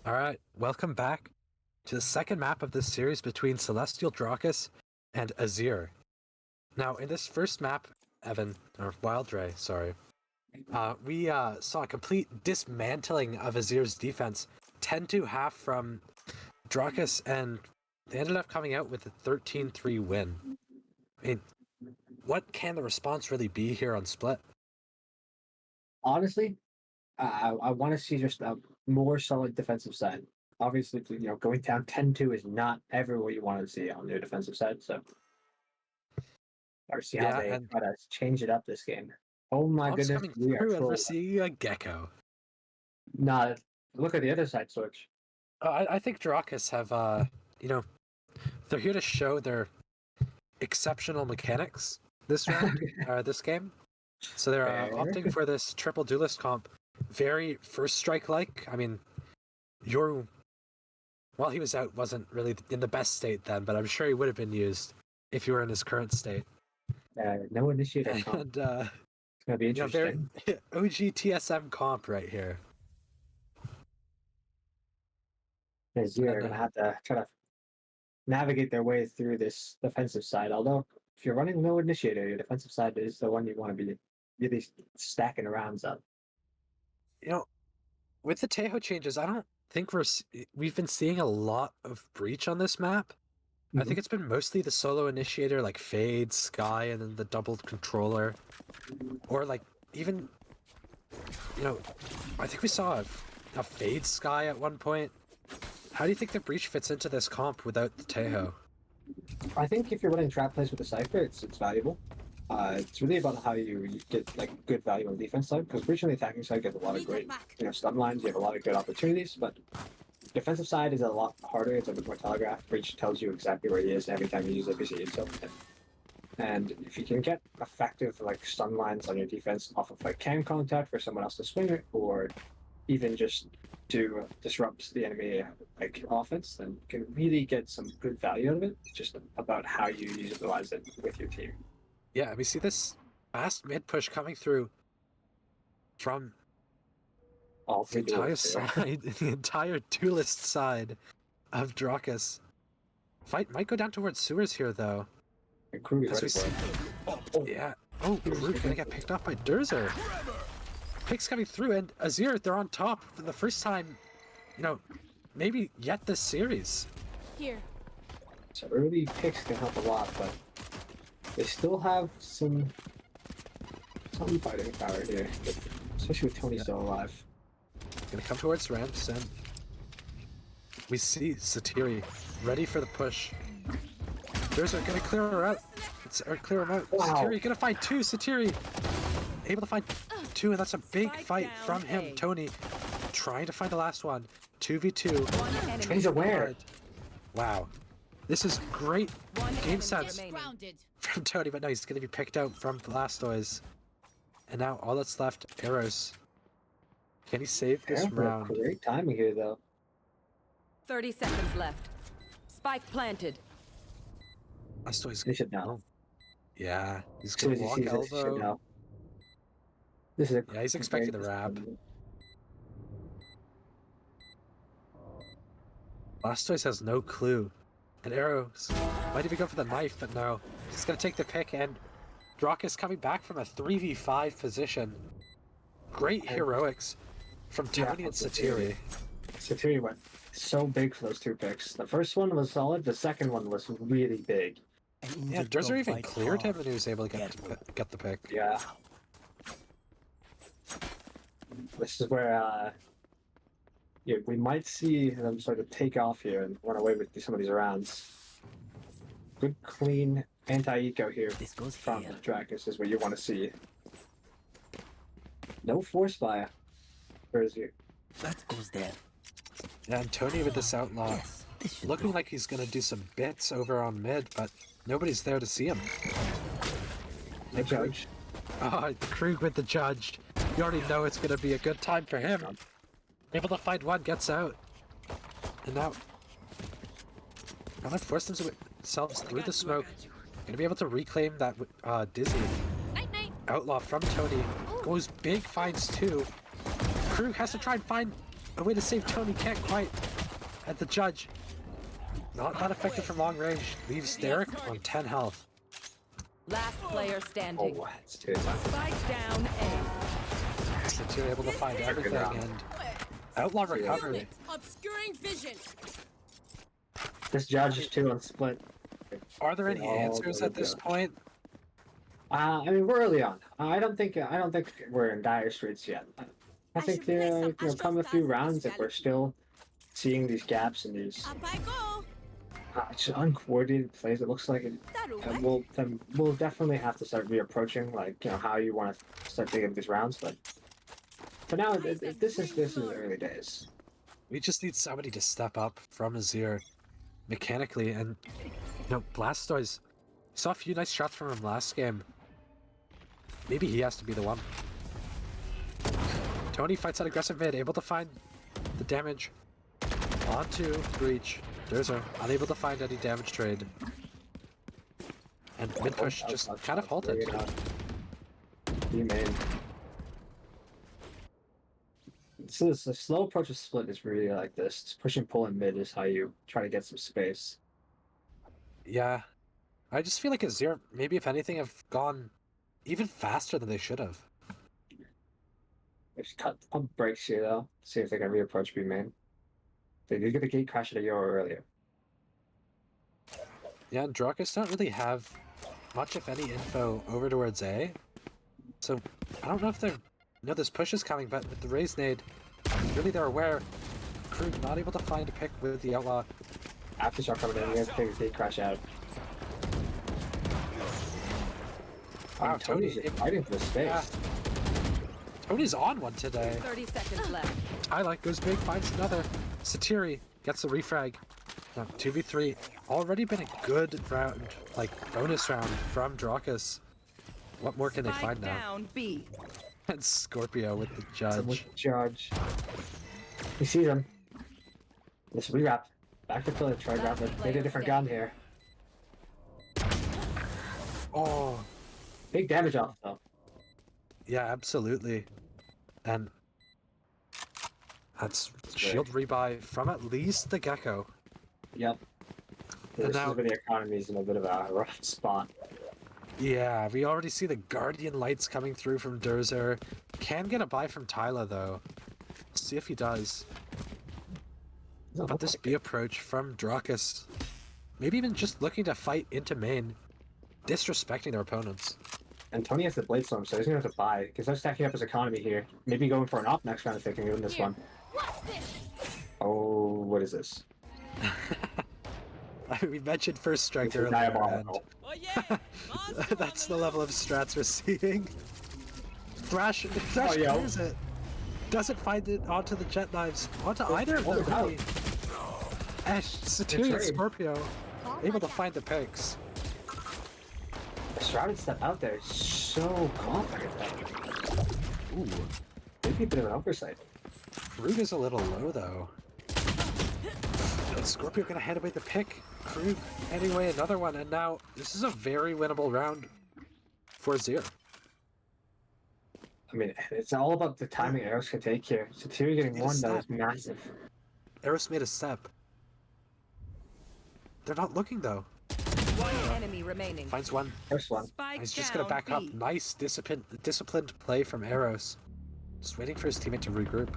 Speaker 1: Alright, welcome back to the second map of this series between Celestial Dracus and Azer. Now, in this first map, Evan, or Wildray, sorry, we saw a complete dismantling of Azer's defense, 10-2 from Dracus, and they ended up coming out with a 13-3 win. I mean, what can the response really be here on Split?
Speaker 2: Honestly, I want to see just a more solid defensive side. Obviously, going down 10-2 is not ever what you want to see on your defensive side. So, or see how they try to change it up this game. Oh my
Speaker 1: Pops
Speaker 2: goodness,
Speaker 1: coming
Speaker 2: we are
Speaker 1: through and we're
Speaker 2: trolling.
Speaker 1: seeing a Gecko.
Speaker 2: Nah, look at the other side, Switch.
Speaker 1: I think Dracus have, they're here to show their exceptional mechanics this round, this game. So they're opting for this triple duelist comp. Very first strike like. I mean, while he was out, wasn't really in the best state then, but I'm sure he would have been used if you were in his current state.
Speaker 2: No initiator comp.
Speaker 1: And
Speaker 2: It's gonna be interesting.
Speaker 1: very OG TSM comp right here.
Speaker 2: Because you're gonna have to try to navigate their way through this defensive side. Although, if you're running no initiator, your defensive side is the one you want to be really stacking rounds up.
Speaker 1: With the Tejo changes, I don't think we've been seeing a lot of breach on this map. I think it's been mostly the solo initiator, like Fade, Sky, and then the doubled controller. Or like even, I think we saw a Fade Sky at one point. How do you think the breach fits into this comp without the Tejo?
Speaker 2: I think if you're running trap plays with the Cypher, it's valuable. It's really about how you get good value on the defense side, because breach on the attacking side gets a lot of great stun lines. You have a lot of good opportunities, but defensive side is a lot harder. It's a bit more telegraphed. Breach tells you exactly where he is every time you use it, you see it. And if you can get effective stun lines on your defense off of cam contact for someone else to swing it, or even just to disrupt the enemy offense, then you can really get some good value out of it. It's just about how you utilize it with your team.
Speaker 1: Yeah, we see this fast mid push coming through from
Speaker 2: All
Speaker 1: the
Speaker 2: three
Speaker 1: entire side, the entire duelist side of Dracus. Fight might go down towards sewers here, though. As we see, yeah. Oh, Root gonna get picked off by Derzer. Picks coming through, and Azer, they're on top for the first time, maybe yet this series.
Speaker 4: Here.
Speaker 2: So early picks can help a lot, but they still have some fighting power here, especially with Tony still alive.
Speaker 1: Gonna come towards ramps, and we see Satiri ready for the push. Derzer gonna clear her out. Clear him out.
Speaker 2: Wow.
Speaker 1: Satiri gonna find two. Satiri able to find two, and that's a big
Speaker 6: Spike
Speaker 1: fight
Speaker 6: down
Speaker 1: from him.
Speaker 6: A.
Speaker 1: Tony trying to find the last one. 2v2.
Speaker 6: One enemy.
Speaker 2: He's aware.
Speaker 1: Wow. This is great
Speaker 6: One
Speaker 1: game
Speaker 6: enemy
Speaker 1: sense
Speaker 6: remaining.
Speaker 4: Grounded.
Speaker 1: from Tony, but no, he's gonna be picked out from Blastoise. And now all that's left, arrows. Can he save this round?
Speaker 2: Great timing here, though.
Speaker 6: 30 seconds left. Spike planted.
Speaker 1: Blastoise.
Speaker 2: They should know.
Speaker 1: Yeah, he's
Speaker 2: As soon
Speaker 1: gonna
Speaker 2: as he
Speaker 1: walk
Speaker 2: sees it, he should
Speaker 1: elbow.
Speaker 2: know. This is
Speaker 1: Yeah, he's expecting the wrap. Blastoise has no clue. And arrows might even go for the knife, but no. He's gonna take the pick, and Dracus coming back from a 3v5 position. Great heroics from Tony and Satiri.
Speaker 2: Satiri went so big for those two picks. The first one was solid. The second one was really big.
Speaker 1: Yeah, Derzer even cleared him, and he was able to get the pick.
Speaker 2: Yeah. This is where we might see them sort of take off here and run away with some of these rounds. Good, clean anti-eco here from Dracus is what you want to see. No force fire.
Speaker 3: That goes there.
Speaker 1: Yeah, and Tony with this outlaw. Looking like he's gonna do some bits over on mid, but nobody's there to see him.
Speaker 2: The judge.
Speaker 1: Oh, Krug with the judge. You already know it's gonna be a good time for him. Able to find one, gets out. And now they force themselves through the smoke. Gonna be able to reclaim that Dizzy.
Speaker 4: Night night.
Speaker 1: Outlaw from Tony. Goes big, finds two. Krug has to try and find A way to save Tony, can't quite. At the judge. Not that effective from long range. Leaves Derek on 10 health.
Speaker 6: Last player standing.
Speaker 2: Oh, it's too tough.
Speaker 6: Spike down A.
Speaker 1: So you're able to find everything and Outlaw recovered.
Speaker 4: Obscuring vision.
Speaker 2: This judge is 2 on split.
Speaker 1: Are there any answers at this point?
Speaker 2: I mean, we're early on. I don't think we're in dire straits yet. I think
Speaker 4: should play some
Speaker 2: come a few
Speaker 4: Astro
Speaker 2: rounds if
Speaker 4: Stars
Speaker 2: we're still seeing these gaps and these
Speaker 4: Up I go.
Speaker 2: just uncoordinated plays. It looks like it. We'll definitely have to start reapproaching, like, how you want to start taking these rounds. But for now, this is early days.
Speaker 1: We just need somebody to step up from Azer mechanically, and Blastoise. Saw a few nice shots from him last game. Maybe he has to be the one. Tony fights that aggressive mid, able to find the damage onto Breach. Azer unable to find any damage trade. And mid push just kind of halted.
Speaker 2: B main. So the slow approach of split is really like this. It's push and pull in mid is how you try to get some space.
Speaker 1: Yeah. I just feel like Azer, maybe if anything, have gone even faster than they should have.
Speaker 2: They just cut the pump brakes here though. See if they can reapproach B main. They did get the gate crash at a Euro earlier.
Speaker 1: Yeah, and Dracus don't really have much, if any, info over towards A. So I don't know if they're... this push is coming, but with the raise nade, really they're aware. Crew not able to find a pick with the Outlaw.
Speaker 2: Aftershock coming in, we have to take the gate crash out.
Speaker 1: Wow,
Speaker 2: Tony's fighting for the space.
Speaker 1: Yeah. Tony's on one today.
Speaker 6: 30 seconds left.
Speaker 1: Highlight goes big, finds another. Satiri gets the refrag. Now 2v3. Already been a good round, bonus round from Dracus. What more can they find now?
Speaker 6: Down B.
Speaker 1: And Scorpio with the judge.
Speaker 2: He sees him. Let's rewrap. Back to play, try grab it. Made a different gun here.
Speaker 1: Oh.
Speaker 2: Big damage off though.
Speaker 1: Yeah, absolutely. And that's shield rebuy from at least the Gecko.
Speaker 2: Yep. This is where the economy's in a bit of a rough spot.
Speaker 1: Yeah, we already see the Guardian lights coming through from Derzer. Can get a buy from Tyler though. See if he does. But this B approach from Dracus, maybe even just looking to fight into main, disrespecting their opponents.
Speaker 2: And Tony has the Blade Storm, so he's gonna have to buy, because they're stacking up his economy here. Maybe going for an op next round if they can win this one. Oh, what is this?
Speaker 1: We mentioned first strike earlier, and that's the level of strats we're seeing. Thrash clears it. Doesn't find it onto the jet knives, onto either of them. Really. Ash, Satiri and Scorpio, able to find the picks.
Speaker 2: Shrouded step out there, so confident. Ooh, maybe a bit of an oversight.
Speaker 1: Krug is a little low though. Scorpio gonna hand away the pick. Krug anyway, another one, and now this is a very winnable round for Azer.
Speaker 2: I mean, it's all about the timing Eros can take here. Satiri getting one though is massive.
Speaker 1: Eros made a step. They're not looking though.
Speaker 6: One enemy remaining.
Speaker 1: Finds one.
Speaker 2: First one.
Speaker 1: He's just gonna back up. Nice disciplined play from Eros. Just waiting for his teammate to regroup.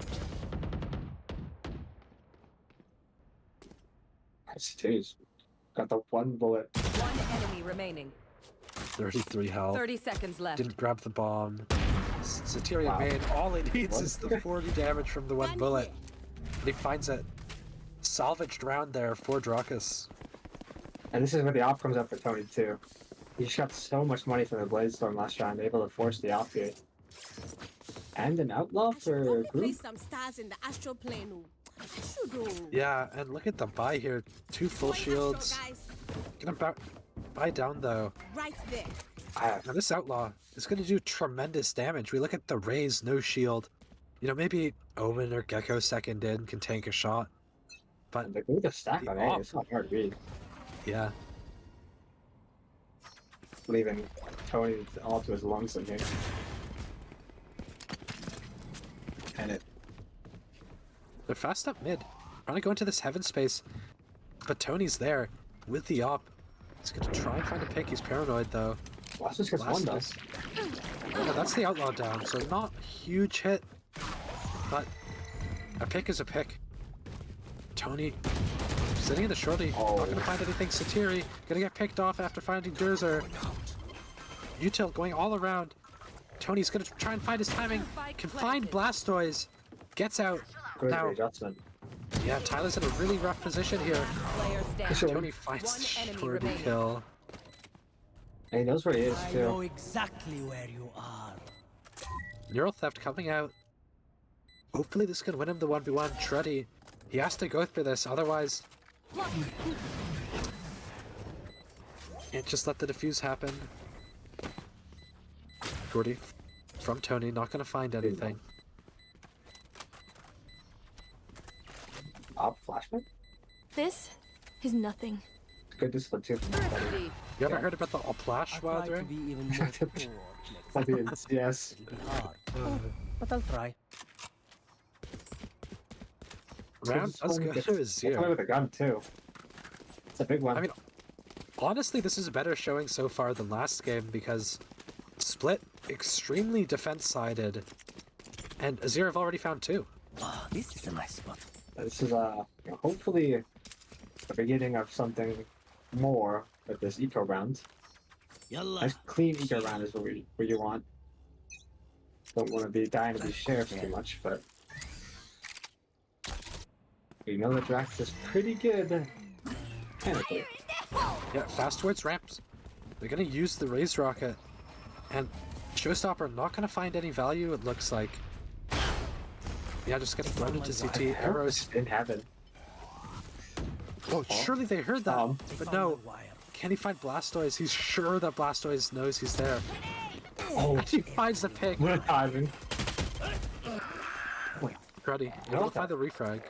Speaker 2: Satiri's got the one bullet.
Speaker 6: One enemy remaining.
Speaker 1: 33 health.
Speaker 6: 30 seconds left.
Speaker 1: Didn't grab the bomb. Satiri main. All it needs is the 40 damage from the one bullet. And he finds it. Salvaged round there for Dracus.
Speaker 2: And this is where the op comes up for Tony too. He just got so much money from the Blade Storm last round, able to force the op here. And an outlaw for
Speaker 4: Play
Speaker 2: group.
Speaker 4: some stars in the astral plane.
Speaker 1: Yeah, and look at the buy here. 2 full shields. Gonna buy down though.
Speaker 4: Right there.
Speaker 1: Now this outlaw is gonna do tremendous damage. We look at the raise, no shield. Maybe Omen or Gecko second in can tank a shot. But
Speaker 2: They're going to stack on A. It's not hard to read.
Speaker 1: Yeah.
Speaker 2: Leaving Tony all to his lungs in here. And
Speaker 1: They're fast up mid. Trying to go into this heaven space. But Tony's there with the op. He's gonna try and find a pick. He's paranoid though.
Speaker 2: Blastus gets one though.
Speaker 1: Blastus. Yeah, that's the outlaw down, so not a huge hit. But a pick is a pick. Tony sitting in the shorty. Not gonna find anything. Satiri gonna get picked off after finding Durzer. Util going all around. Tony's gonna try and find his timing. Can find Blastoise. Gets out.
Speaker 2: Good
Speaker 1: Now,
Speaker 2: adjustment.
Speaker 1: yeah, Tyler's in a really rough position here.
Speaker 6: Player standing.
Speaker 1: Tony finds the
Speaker 6: One enemy
Speaker 1: shorty
Speaker 6: remaining.
Speaker 1: kill.
Speaker 2: And he knows where he is
Speaker 3: I
Speaker 2: too.
Speaker 3: know exactly where you are.
Speaker 1: Neural Theft coming out. Hopefully this can win him the 1v1. Truddy, he has to go through this, otherwise... Can't just let the defuse happen. Shorty from Tony, not gonna find anything.
Speaker 2: Up flashback?
Speaker 7: This is nothing.
Speaker 2: Good discipline too.
Speaker 6: Thrifty.
Speaker 1: You ever heard about the Oplash
Speaker 3: I
Speaker 1: while
Speaker 3: try to
Speaker 1: there?
Speaker 3: be even more coordinated.
Speaker 2: Audience, yes.
Speaker 3: It'll be hard, but I'll try.
Speaker 1: Round does go to a
Speaker 2: That's why
Speaker 1: 0.
Speaker 2: with a gun too. It's a big one.
Speaker 1: I mean, honestly, this is a better showing so far than last game because Split extremely defense-sided, and Azer have already found 2.
Speaker 3: Oh, this is a nice spot.
Speaker 2: This is hopefully the beginning of something more with this eco round.
Speaker 3: Yalla.
Speaker 2: Nice clean eco round is what you want. Don't want to be dying to be sheriffs too much, but we know that Dracus is pretty good. Technically.
Speaker 1: Yeah, fast towards ramps. They're gonna use the Raise Rocket, and Showstopper not gonna find any value, it looks like. Yeah, just getting thrown into CT. Arrows.
Speaker 2: In heaven.
Speaker 1: Oh, surely they heard that. But no,
Speaker 3: Wire.
Speaker 1: can he find Blastoise? He's sure that Blastoise knows he's there.
Speaker 2: Oh,
Speaker 1: And he finds the pick.
Speaker 2: what a timing.
Speaker 1: Ready. Able to find the refrag.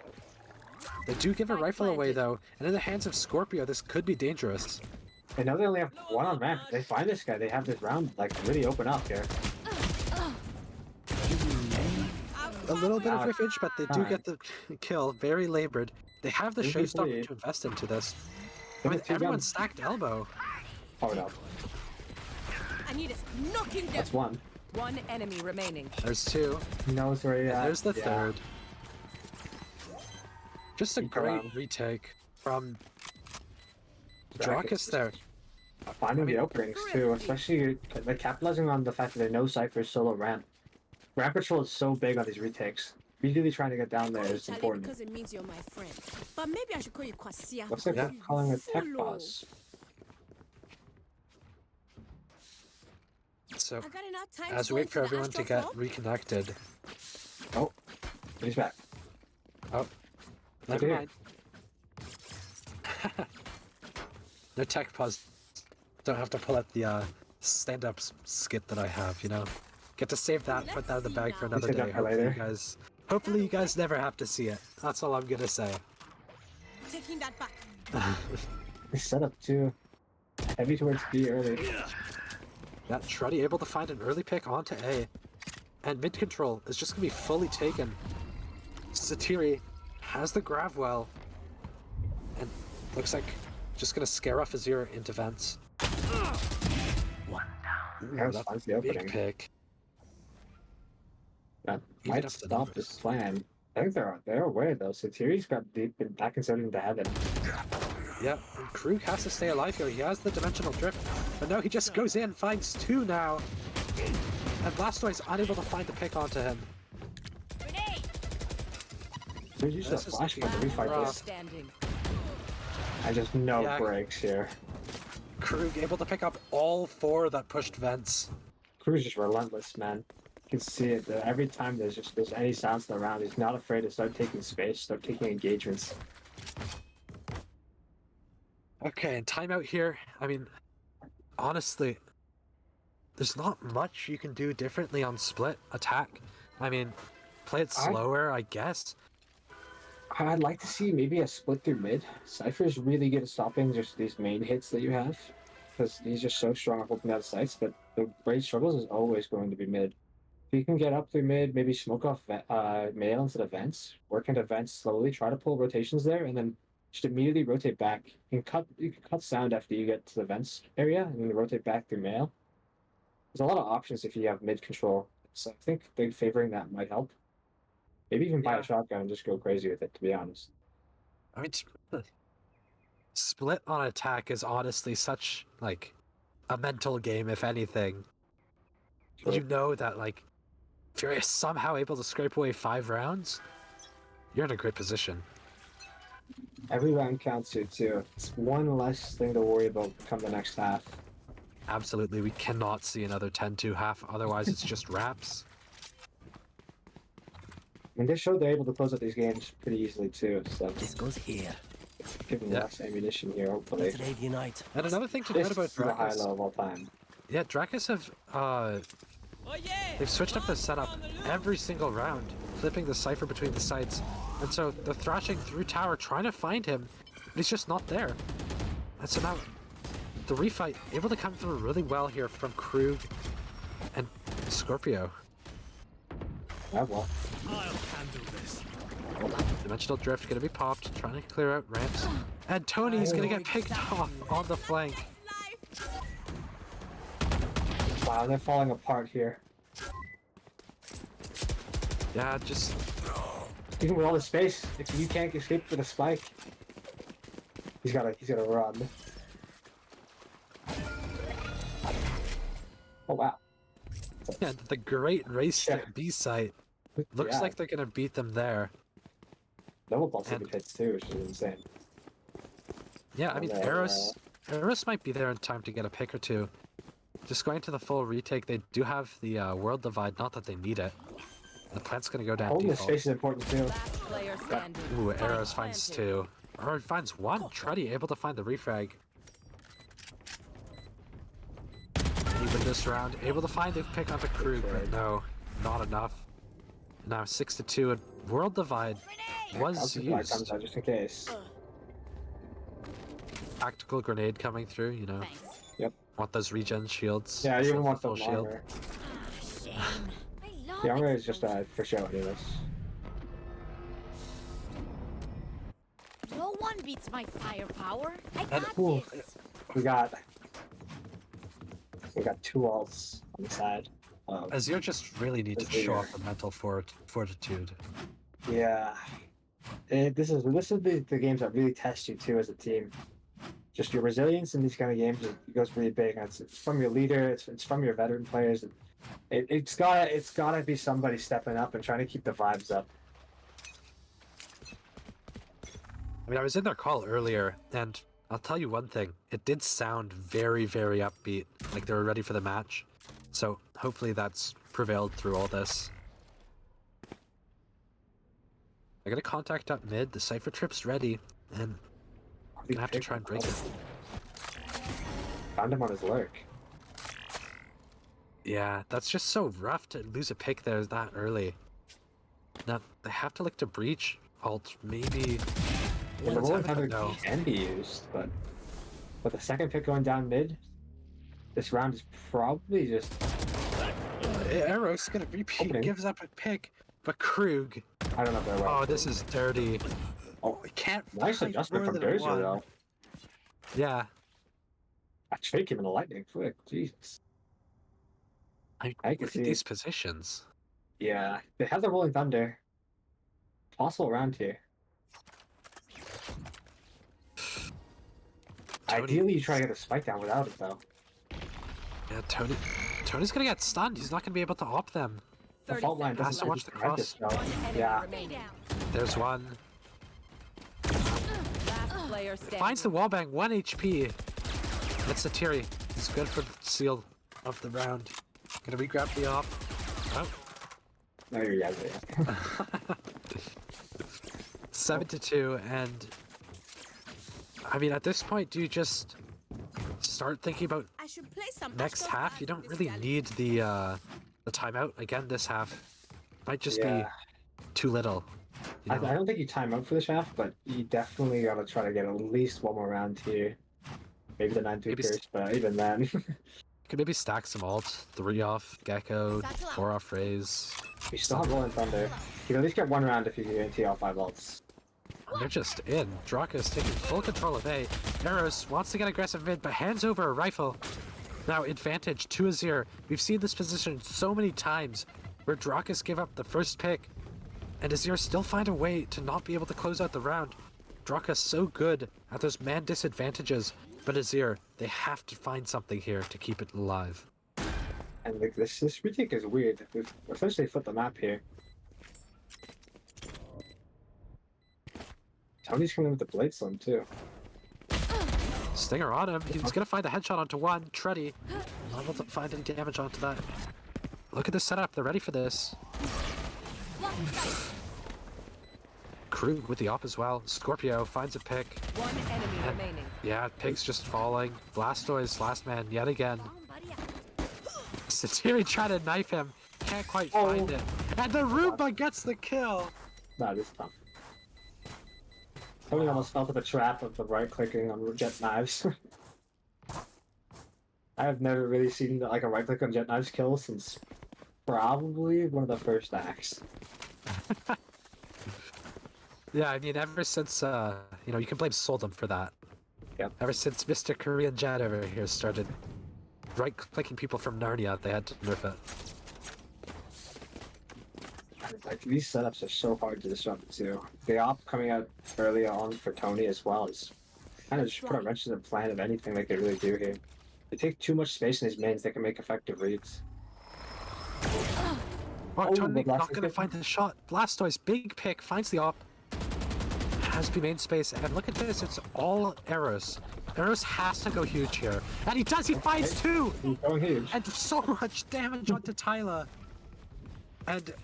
Speaker 1: They do give a rifle away though, and in the hands of Scorpio, this could be dangerous.
Speaker 2: I know they only have one on ramp. If they find this guy, they have this round like really open up here.
Speaker 1: A little bit of riffage, but they do get the kill. Very labored. They have the
Speaker 2: Easy
Speaker 1: Showstopper
Speaker 2: bleed.
Speaker 1: to invest into this. I mean,
Speaker 2: Two
Speaker 1: everyone's
Speaker 2: guns.
Speaker 1: stacked elbow.
Speaker 2: Oh no,
Speaker 4: I need us knocking them.
Speaker 2: that's one.
Speaker 6: One enemy remaining.
Speaker 1: There's 2.
Speaker 2: He knows where he
Speaker 1: And
Speaker 2: at.
Speaker 1: there's the
Speaker 2: Yeah.
Speaker 1: third. Just a
Speaker 2: Eco
Speaker 1: great
Speaker 2: round.
Speaker 1: retake from
Speaker 2: Dracus
Speaker 1: Dracus
Speaker 2: is
Speaker 1: there.
Speaker 2: Finding the openings too, especially like capitalizing on the fact that they know Cypher's solo ramp. Ramp patrol is so big on these retakes. Really trying to get down there is
Speaker 4: Charlie,
Speaker 2: important.
Speaker 4: because it means you're my friend. But maybe I should call you Kwasia.
Speaker 2: Looks like
Speaker 1: Yeah.
Speaker 2: they're calling it tech
Speaker 4: Follow.
Speaker 2: pause.
Speaker 1: So,
Speaker 4: I got enough time
Speaker 1: as
Speaker 4: to
Speaker 1: we
Speaker 4: go
Speaker 1: wait for
Speaker 4: into the
Speaker 1: everyone to
Speaker 4: astral
Speaker 1: get
Speaker 4: floor.
Speaker 1: reconnected.
Speaker 2: Oh, he's back.
Speaker 1: Oh, never
Speaker 2: Okay.
Speaker 1: mind. No tech pause. Don't have to pull out the stand-up skit that I have, you know. Get to save that, put that in the bag for another
Speaker 2: Save that
Speaker 1: day.
Speaker 2: for later.
Speaker 1: Hopefully you guys never have to see it. That's all I'm gonna say.
Speaker 4: Taking that back.
Speaker 2: He's set up too. Heavy towards B early.
Speaker 1: Yeah, Shreddy able to find an early pick onto A. And mid control is just gonna be fully taken. Satiri has the grab well. And looks like just gonna scare off Azer into vents. Ooh,
Speaker 2: Harris
Speaker 1: that's
Speaker 2: finds the
Speaker 1: a big
Speaker 2: opening.
Speaker 1: pick.
Speaker 2: That
Speaker 1: Even
Speaker 2: might
Speaker 1: if the
Speaker 2: stop
Speaker 1: numbers-
Speaker 2: this plan. I think they're aware though. Satiri's got deep and back inserted into heaven.
Speaker 1: Yep, and Krug has to stay alive here. He has the dimensional drift. But no, he just goes in, finds 2 now. And Blastoise unable to find the pick onto him.
Speaker 2: There's usually a
Speaker 1: This is
Speaker 2: flashback to
Speaker 1: looking
Speaker 2: refight
Speaker 1: rough.
Speaker 2: this.
Speaker 6: Standing.
Speaker 2: I just no
Speaker 1: Yeah.
Speaker 2: breaks here.
Speaker 1: Krug able to pick up all 4 that pushed vents.
Speaker 2: Crew's just relentless, man. You can see it. Every time there's any sounds in the round, he's not afraid to start taking space, start taking engagements.
Speaker 1: Okay, and timeout here. I mean, honestly, there's not much you can do differently on split attack. I mean, play it slower, I guess.
Speaker 2: I'd like to see maybe a split through mid. Cypher's really good at stopping just these main hits that you have, because he's just so strong at opening out sights, but the great struggles is always going to be mid. If you can get up through mid, maybe smoke off mail instead of vents, work into vents slowly, try to pull rotations there, and then just immediately rotate back. You can cut sound after you get to the vents area, and then rotate back through mail. There's a lot of options if you have mid control, so I think big favoring that might help. Maybe even buy
Speaker 1: Yeah.
Speaker 2: a shotgun and just go crazy with it. To be honest,
Speaker 1: I mean, split on attack is honestly such like a mental game, if anything.
Speaker 2: True.
Speaker 1: You know that like if you're somehow able to scrape away 5 rounds, you're in a great position.
Speaker 2: every round counts here too. It's one less thing to worry about come the next half.
Speaker 1: Absolutely, we cannot see another 10-2 half, otherwise it's just wraps.
Speaker 2: I mean, they showed they're able to close out these games pretty easily too. So
Speaker 3: This goes here.
Speaker 2: giving
Speaker 1: Yeah.
Speaker 2: less ammunition here, hopefully.
Speaker 3: Let's radiate.
Speaker 1: And another thing to
Speaker 2: This
Speaker 1: note about
Speaker 2: is the high
Speaker 1: Dracus,
Speaker 2: low of all time.
Speaker 1: yeah, Dracus have they've switched up the setup every single round, flipping the cipher between the sites, and so they're thrashing through tower trying to find him, and he's just not there. And so now the refight able to come through really well here from Krug and Scorpio.
Speaker 2: Yeah, well,
Speaker 1: Dimensional drift gonna be popped, trying to clear out ramps, and Tony's gonna get picked off on the flank.
Speaker 2: wow, they're falling apart here.
Speaker 1: Yeah, just
Speaker 2: Even with all the space, if you can't escape with a spike, he's gotta run. Oh wow.
Speaker 1: yeah, the great race to
Speaker 2: Yeah.
Speaker 1: B site. Looks
Speaker 2: Yeah.
Speaker 1: like they're gonna beat them there.
Speaker 2: Double pulse
Speaker 1: And-
Speaker 2: hits too, which is insane.
Speaker 1: Yeah, I mean,
Speaker 2: Okay,
Speaker 1: Eros might be there in time to get a pick or two. Just going to the full retake, they do have the world divide, not that they need it. The plant's gonna go down
Speaker 2: Holding the
Speaker 1: default.
Speaker 2: space is important too.
Speaker 6: Last player standing.
Speaker 1: Ooh,
Speaker 6: Spike
Speaker 1: Eros finds
Speaker 6: planted.
Speaker 1: 2. Or finds 1. Truddy able to find the refrag. Even this round, able to find the pick onto Krug, but no, not enough. Now 6-2, and world divide was
Speaker 2: Counterfire
Speaker 1: used.
Speaker 2: comes out just in case.
Speaker 1: Tactical grenade coming through, you know.
Speaker 2: Yep.
Speaker 1: Want those regen shields.
Speaker 2: Yeah, I
Speaker 1: instead
Speaker 2: even
Speaker 1: of
Speaker 2: want the
Speaker 1: full shield.
Speaker 2: armor. The armor is just for show, anyways.
Speaker 8: No one beats my firepower. I
Speaker 1: And-
Speaker 8: got
Speaker 2: Ooh.
Speaker 8: this.
Speaker 2: We got 2 alts on the side.
Speaker 1: Azir just really need to
Speaker 2: Azir.
Speaker 1: show off the mental fortitude.
Speaker 2: Yeah. This is the games that really test you too as a team. Just your resilience in these kind of games goes really big. And it's from your leader. It's from your veteran players. It's gotta be somebody stepping up and trying to keep the vibes up.
Speaker 1: I mean, I was in their call earlier, and I'll tell you one thing. It did sound very, very upbeat, like they were ready for the match. So hopefully that's prevailed through all this. I got a contact up mid, the Cypher trip's ready, and I'm gonna have to try and break it.
Speaker 2: Found him on his lurk.
Speaker 1: Yeah, that's just so rough to lose a pick there that early. Now, they have to look to breach, alt, maybe...
Speaker 2: Yeah, the
Speaker 1: Let's
Speaker 2: rolling
Speaker 1: have it
Speaker 2: thunder
Speaker 1: go.
Speaker 2: can be used, but with the second pick going down mid, this round is probably just
Speaker 1: Arrow's gonna repeat,
Speaker 2: Opening.
Speaker 1: gives up a pick, but Krug...
Speaker 2: I don't know if they're
Speaker 1: Oh,
Speaker 2: right.
Speaker 1: this is dirty.
Speaker 2: Oh,
Speaker 1: We can't
Speaker 2: nice
Speaker 1: fight
Speaker 2: adjustment
Speaker 1: more
Speaker 2: from
Speaker 1: than
Speaker 2: Azer
Speaker 1: one.
Speaker 2: though.
Speaker 1: Yeah,
Speaker 2: I trade him in the lightning quick. Jesus. I can
Speaker 1: look
Speaker 2: see
Speaker 1: at
Speaker 2: it.
Speaker 1: these positions.
Speaker 2: Yeah, they have the rolling thunder. Possible round here.
Speaker 1: Tony-
Speaker 2: Ideally, you try to get a spike down without it though.
Speaker 1: Yeah, Tony's gonna get stunned. He's not gonna be able to op them.
Speaker 2: The
Speaker 6: 30
Speaker 2: fault line
Speaker 6: seconds.
Speaker 1: Has to
Speaker 2: doesn't
Speaker 1: watch the
Speaker 2: prevent
Speaker 1: cross.
Speaker 2: this, though.
Speaker 6: Enemy
Speaker 2: Yeah,
Speaker 6: remaining.
Speaker 1: There's one.
Speaker 6: Last player standing.
Speaker 1: Finds the wallbang, 1 HP. That's Satiri. He's good for the seal of the round. Gonna re-grab the op. Oh.
Speaker 2: no, you're yeah.
Speaker 1: 7-2, and I mean, at this point, do you just start thinking about
Speaker 4: I should play some
Speaker 1: next
Speaker 4: Ashton
Speaker 1: half? You
Speaker 4: Bass
Speaker 1: don't
Speaker 4: this
Speaker 1: really
Speaker 4: galley.
Speaker 1: need the timeout again. This half might just
Speaker 2: Yeah.
Speaker 1: be too little. You
Speaker 2: I
Speaker 1: know?
Speaker 2: don't think you time out for the shaft, but you definitely gotta try to get at least one more round here. Maybe the 9-2
Speaker 1: Maybe
Speaker 2: curse, but even then.
Speaker 1: Could maybe stack some ults. 3 off Gecko, 4 off Raze.
Speaker 2: We still have Rolling Thunder. You can at least get one round if you guarantee all 5 ults.
Speaker 1: And they're just in. Dracus taking full control of A. Eros wants to get aggressive mid, but hands over a rifle. Now, advantage to Azer. We've seen this position so many times where Dracus gave up the first pick, and Azer still find a way to not be able to close out the round. Dracus so good at those man disadvantages, but Azer, they have to find something here to keep it alive.
Speaker 2: And like this retake is weird. We've essentially flipped the map here. Tony's coming with the Blade Slim too.
Speaker 1: Stinger on him. He's gonna find a headshot onto one. Treddy, not able to find any damage onto that. Look at this setup. They're ready for this. Krug with the op as well. Scorpio finds a pick.
Speaker 6: One enemy remaining.
Speaker 1: Yeah, pick's just falling. Blastoise, last man yet again. Satiri trying to knife him. Can't quite find it. And the Roomba gets the kill.
Speaker 2: That is tough. Tony almost fell for the trap of the right clicking on jet knives. I have never really seen like a right click on jet knives kill since probably one of the first acts.
Speaker 1: Yeah, I mean, ever since, you know, you can blame Soldum for that.
Speaker 2: Yep.
Speaker 1: Ever since Mr. Korean Jet over here started right-clicking people from Narnia, they had to nerf it.
Speaker 2: Like, these setups are so hard to disrupt too. The op coming out early on for Tony as well is kind of just put a wrench in the plan of anything they could really do here. They take too much space in these mains, they can make effective reads.
Speaker 1: Oh, Tony
Speaker 2: the
Speaker 1: not gonna find the shot. Blastoise, big pick, finds the op. Has to be main space, and look at this, it's all Eros. Eros has to go huge here. And he does, he finds two!
Speaker 2: He's going huge.
Speaker 1: And so much damage onto Tyla. And,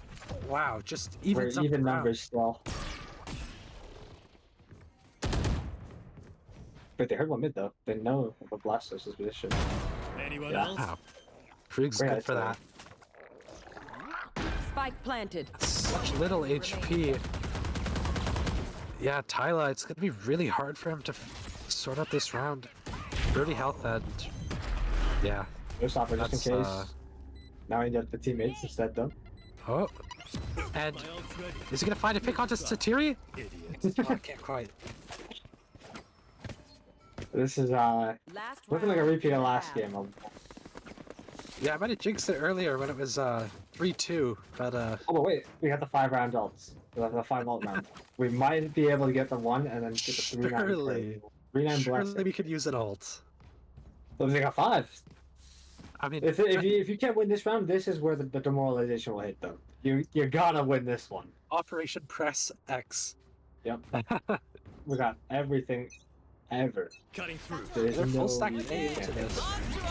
Speaker 1: wow, just
Speaker 2: We're
Speaker 1: evens up
Speaker 2: even
Speaker 1: the round.
Speaker 2: numbers still. But they heard one mid though. They know of Blastoise's position.
Speaker 3: Anyone
Speaker 2: Yeah.
Speaker 3: else?
Speaker 1: Wow. Krug's
Speaker 2: Great
Speaker 1: good for that.
Speaker 6: Spike planted.
Speaker 1: Such little HP. Yeah, Tyla, it's gonna be really hard for him to sort out this round. 30 health and yeah.
Speaker 2: No stopper just
Speaker 1: That's,
Speaker 2: in case. Now he got the teammates instead though.
Speaker 1: Oh. And
Speaker 3: My ult's ready.
Speaker 1: is he gonna find a pick onto Satiri?
Speaker 3: Idiot.
Speaker 1: Oh, I can't quite.
Speaker 2: This is
Speaker 6: Last
Speaker 2: looking like a
Speaker 6: round.
Speaker 2: repeat of last game.
Speaker 1: Yeah, I might have jinxed it earlier when it was 3-2, but
Speaker 2: Oh but wait, we got the 5 round ults. The 5 ult round. We might be able to get the 1 and then get the 3-9.
Speaker 1: surely,
Speaker 2: 3-9
Speaker 1: surely
Speaker 2: blessing.
Speaker 1: we could use an ult.
Speaker 2: So they got 5.
Speaker 1: I mean,
Speaker 2: If you can't win this round, this is where the demoralization will hit though. You're gonna win this one.
Speaker 1: Operation Press X.
Speaker 2: Yep. We got everything ever.
Speaker 3: Cutting through.
Speaker 2: There's
Speaker 1: They're
Speaker 2: no
Speaker 1: full stack
Speaker 2: reason
Speaker 1: A
Speaker 2: we
Speaker 1: into
Speaker 2: can't.
Speaker 1: this.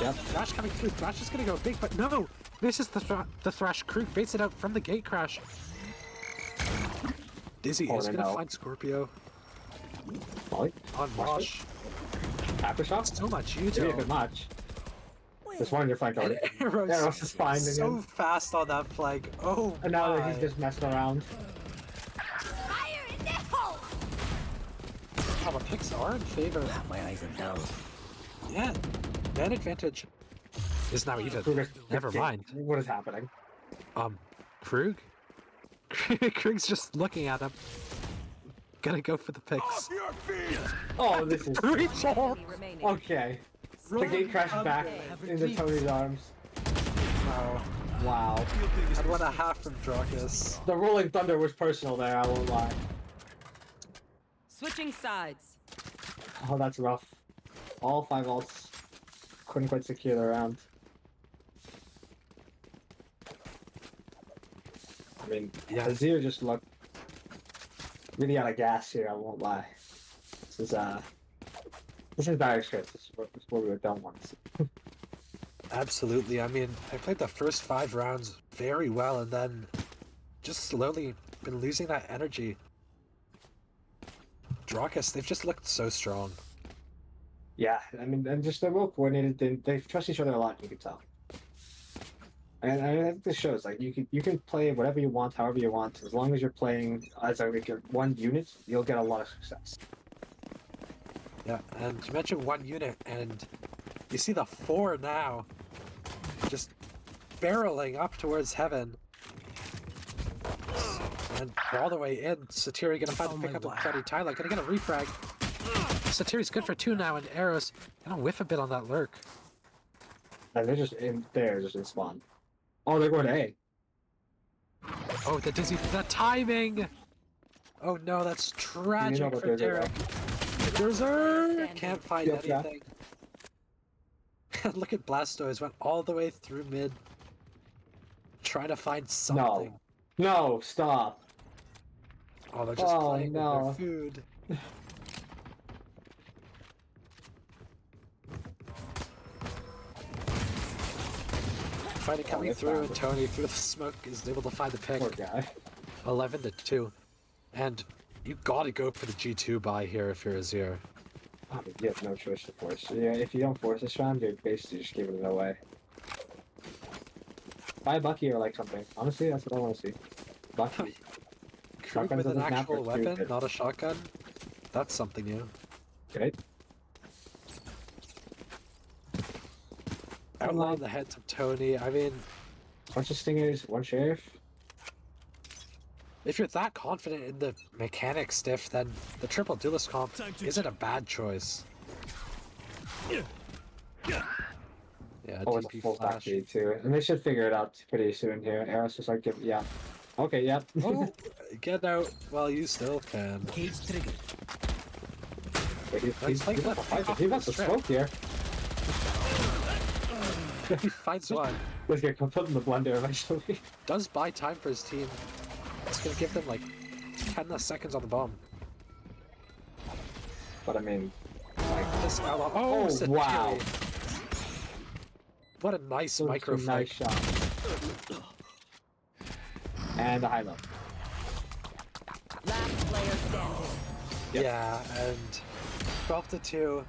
Speaker 2: Yep.
Speaker 1: Thrash coming through. Thrash is gonna go big, but no! This is the Thrash. Krug baits it out from the gate crash. Dizzy
Speaker 2: Oh,
Speaker 1: is
Speaker 2: they
Speaker 1: gonna
Speaker 2: know.
Speaker 1: find Scorpio
Speaker 2: Molly.
Speaker 1: on Mosh.
Speaker 2: Aftershock?
Speaker 1: So much
Speaker 2: Maybe a
Speaker 1: Uto.
Speaker 2: good match. Just one in your flank already.
Speaker 1: Arrows
Speaker 2: Arrows is fine
Speaker 1: so
Speaker 2: again.
Speaker 1: fast on that flag. Oh
Speaker 2: And now that
Speaker 1: my.
Speaker 2: he's just messing around.
Speaker 8: Fire in the hole!
Speaker 1: Oh, the picks are in favor.
Speaker 3: My eyes are down.
Speaker 1: Yeah, man advantage is now even.
Speaker 2: Kruger's-
Speaker 1: Never mind.
Speaker 2: What is happening?
Speaker 1: Krug? Krug's just looking at him. Gonna go for the picks.
Speaker 5: Your feet!
Speaker 2: Oh, this is...
Speaker 1: Reach out!
Speaker 6: Enemy remaining.
Speaker 2: Okay. The gate crashed back into Tony's arms.
Speaker 1: No.
Speaker 2: Wow.
Speaker 1: And what a half from Dracus.
Speaker 2: The Rolling Thunder was personal there, I won't lie.
Speaker 6: Switching sides.
Speaker 2: Oh, that's rough. All 5 ults. Couldn't quite secure the round. I mean,
Speaker 1: Yeah.
Speaker 2: Azer just looked really out of gas here, I won't lie. This is dire script. This is what we were done once.
Speaker 1: Absolutely. I mean, I played the first 5 rounds very well and then just slowly been losing that energy. Dracus, they've just looked so strong.
Speaker 2: Yeah, I mean, and just they're well coordinated. They trust each other a lot. You can tell. And I think this shows like you can play whatever you want, however you want, as long as you're playing as like one unit, you'll get a lot of success.
Speaker 1: Yeah, and you mentioned one unit, and you see the 4 now. barreling up towards heaven. And all the way in, Satiri gonna find the pick up of Cruddy. Tyler gonna get a refrag. Satiri's good for 2 now, and Arrows gonna whiff a bit on that lurk.
Speaker 2: And they're just in there, just in spawn. Oh, they're going to A.
Speaker 1: Oh, the timing! Oh no, that's tragic
Speaker 2: what
Speaker 1: for
Speaker 2: they're doing.
Speaker 1: Derek. Berserk can't find
Speaker 2: Yep, yeah.
Speaker 1: anything. Look at Blastoise, went all the way through mid. Trying to find something.
Speaker 2: No, stop.
Speaker 1: Oh, they're just
Speaker 2: Oh,
Speaker 1: playing
Speaker 2: no.
Speaker 1: with their food. Fighting coming
Speaker 2: they
Speaker 1: through,
Speaker 2: found
Speaker 1: and
Speaker 2: it.
Speaker 1: Tony through the smoke is able to find the pick.
Speaker 2: Poor guy.
Speaker 1: 11-2, and you gotta go for the G2 buy here if you're Azer.
Speaker 2: I mean, you have no choice to force. Yeah, if you don't force this round, you're basically just giving it away. Buy a Bucky or like something. Honestly, that's what I want to see. Bucky.
Speaker 1: Krug
Speaker 2: Shotguns
Speaker 1: with
Speaker 2: on
Speaker 1: an
Speaker 2: this map are
Speaker 1: actual weapon,
Speaker 2: stupid.
Speaker 1: not a shotgun. That's something new.
Speaker 2: Right?
Speaker 1: Outline the heads of Tony. I mean,
Speaker 2: Bunch of stingers, one sheriff.
Speaker 1: if you're that confident in the mechanic stiff, then the triple duelist comp isn't a bad choice. Yeah,
Speaker 2: Oh, it's a
Speaker 1: DP
Speaker 2: full back
Speaker 1: flash.
Speaker 2: feed too. And they should figure it out pretty soon here. Eros just like, yeah. Okay, yeah.
Speaker 1: Oh, get out while you still can.
Speaker 3: Cage trigger.
Speaker 2: He's
Speaker 1: like
Speaker 2: about
Speaker 1: the
Speaker 2: to fight.
Speaker 1: pick
Speaker 2: He
Speaker 1: off
Speaker 2: wants
Speaker 1: the
Speaker 2: to
Speaker 1: strip.
Speaker 2: smoke here.
Speaker 1: He finds one.
Speaker 2: He's gonna come put in the blender eventually.
Speaker 1: Does buy time for his team. It's gonna give them like 10 less seconds on the bomb.
Speaker 2: But I mean,
Speaker 1: This outlaw.
Speaker 2: Oh,
Speaker 1: Satiri.
Speaker 2: wow.
Speaker 1: What a nice
Speaker 2: those are
Speaker 1: micro
Speaker 2: some nice
Speaker 1: flick.
Speaker 2: shots. And the high low.
Speaker 6: Last player standing.
Speaker 1: Yeah, and 12-2.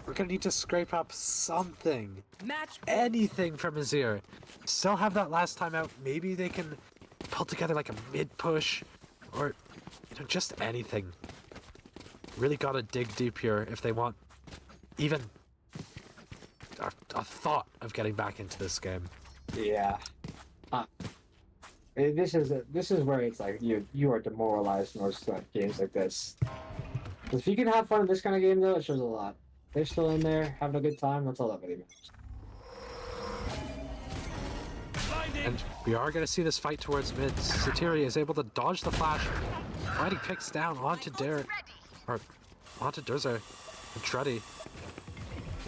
Speaker 1: We're gonna need to scrape up something.
Speaker 6: Match
Speaker 1: Anything from Azer. Still have that last time out. Maybe they can pull together like a mid push, or just anything. Really gotta dig deep here if they want even a thought of getting back into this game.
Speaker 2: Yeah. This is where it's like you are demoralized in most like, games like this. 'Cause if you can have fun in this kind of game though, it shows a lot. They're still in there having a good time. That's all that really matters.
Speaker 1: And we are going to see this fight towards mid. Satiri is able to dodge the flash, fighting picks down onto Derek, or onto Durzer and Truddy.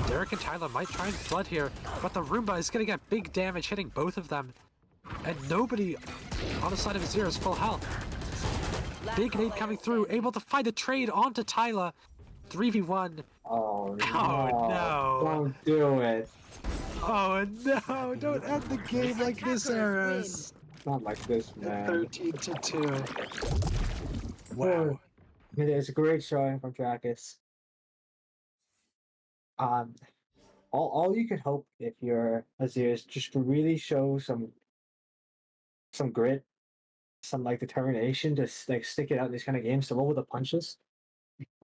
Speaker 1: Derek and Tyler might try and flood here, but the Roomba is going to get big damage hitting both of them. And nobody on the side of Azer is full health. Big nade coming through, able to find a trade onto Tyler. 3v1.
Speaker 2: Oh
Speaker 1: Oh, no.
Speaker 2: Don't do it.
Speaker 1: Oh no, don't end the game like this, Eris.
Speaker 2: Not like this, man.
Speaker 1: 13-2. Wow.
Speaker 2: It is a great showing from Dracus. All you could hope if you're Azer is just to really show some grit, some like determination to like stick it out in these kind of games, to roll with the punches.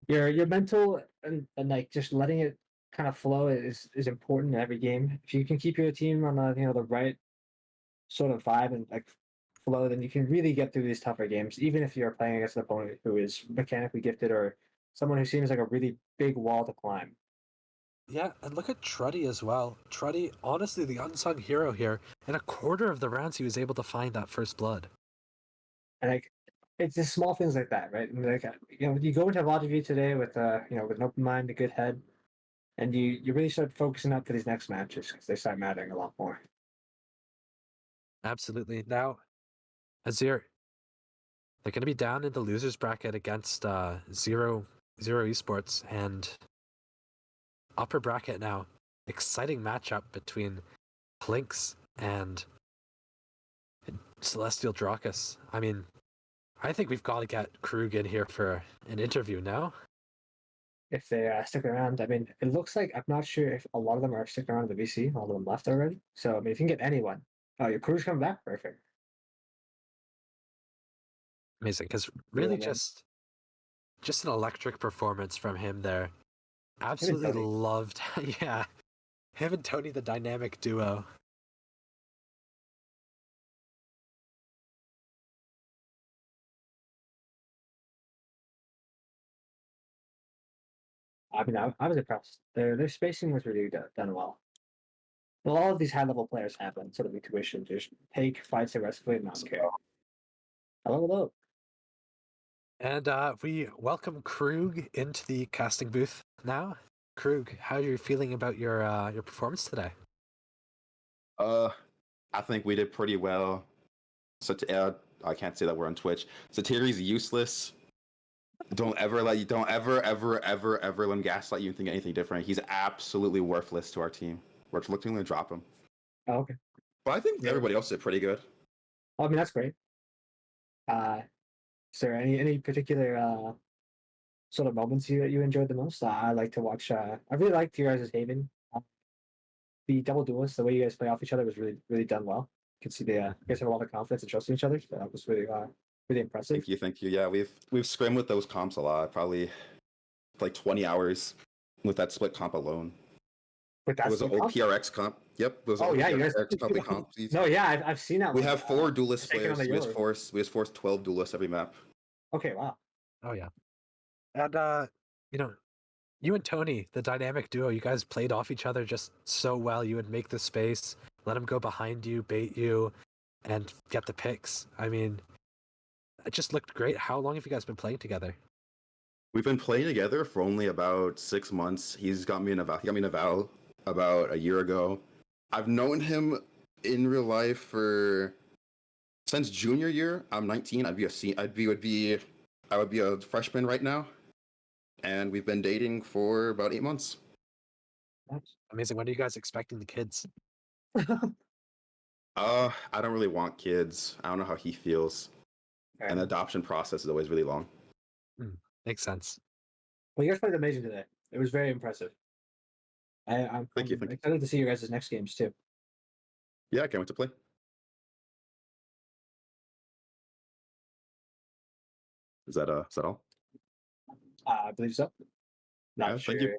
Speaker 2: Your mental and like just letting it kind of flow is important in every game. If you can keep your team on the right sort of vibe and like flow, then you can really get through these tougher games, even if you're playing against an opponent who is mechanically gifted or someone who seems like a really big wall to climb.
Speaker 1: Yeah, and look at Truddy as well. Truddy, honestly, the unsung hero here. In a quarter of the rounds, he was able to find that first blood.
Speaker 2: And like, it's just small things like that, right? And like, you go into Lodgeview today with with an open mind, a good head, and you really start focusing up for these next matches because they start mattering a lot more.
Speaker 1: Absolutely. Now, Azer, they're going to be down in the losers bracket against Zero Esports, and upper bracket now. Exciting matchup between Plinks and Celestial Dracus. I mean, I think we've got to get Krug in here for an interview now.
Speaker 2: If they stick around, I mean, it looks like I'm not sure if a lot of them are sticking around in the VC. All of them left already. So I mean, if you can get anyone, oh, your crew's coming back, perfect.
Speaker 1: Amazing, because really
Speaker 2: man.
Speaker 1: just an electric performance from him there. Absolutely
Speaker 2: Tony.
Speaker 1: loved, yeah, him and Tony, the dynamic duo.
Speaker 2: I mean, I was impressed. Their spacing was really done well. Well, all of these high level players have that sort of intuition to just take fights aggressively and not care. Hello.
Speaker 1: And we welcome Krug into the casting booth now. Krug, how are you feeling about your performance today?
Speaker 9: I think we did pretty well. So I can't say that we're on Twitch. Satiri's useless. Don't ever let him gaslight you and think anything different. He's absolutely worthless to our team. We're looking to drop him.
Speaker 2: Oh, okay.
Speaker 9: But I think
Speaker 2: Yeah.
Speaker 9: everybody else did pretty good.
Speaker 2: Well, I mean, that's great. Is there any particular sort of moments you enjoyed the most? I like to watch. I really liked your guys' Haven. The double duelists, the way you guys play off each other was really done well. You can see you guys have a lot of confidence and trust in each other. So that was really impressive.
Speaker 9: Thank you. Yeah, we've scrimmed with those comps a lot. Probably like 20 hours with that split comp alone.
Speaker 2: But that's
Speaker 9: It was an
Speaker 2: comp?
Speaker 9: OPRX comp. Yep. It was
Speaker 2: Oh yeah, you guys.
Speaker 9: public comp.
Speaker 2: No, yeah, I've seen that.
Speaker 9: We
Speaker 2: one.
Speaker 9: have 4 duelist
Speaker 2: taken on
Speaker 9: players.
Speaker 2: the
Speaker 9: We just forced 12 duelists every map.
Speaker 2: Okay, wow.
Speaker 1: Oh yeah. And you and Tony, the dynamic duo, you guys played off each other just so well. You would make the space, let him go behind you, bait you, and get the picks. I mean, it just looked great. How long have you guys been playing together?
Speaker 9: We've been playing together for only about 6 months. He got me in a Val about a year ago. I've known him in real life since junior year. I'm 19. I would be a freshman right now, and we've been dating for about 8 months.
Speaker 2: Nice.
Speaker 1: Amazing. When are you guys expecting the kids?
Speaker 9: I don't really want kids. I don't know how he feels,
Speaker 2: Fair
Speaker 9: and the
Speaker 2: enough.
Speaker 9: adoption process is always really long.
Speaker 1: Makes sense.
Speaker 2: Well, you guys played amazing today. It was very impressive. I'm
Speaker 9: Thank you.
Speaker 2: excited to see your guys' next games too.
Speaker 9: Yeah, I can't wait to play. Is that all?
Speaker 2: I believe so. Not
Speaker 9: Yeah,
Speaker 2: sure.
Speaker 9: thank you.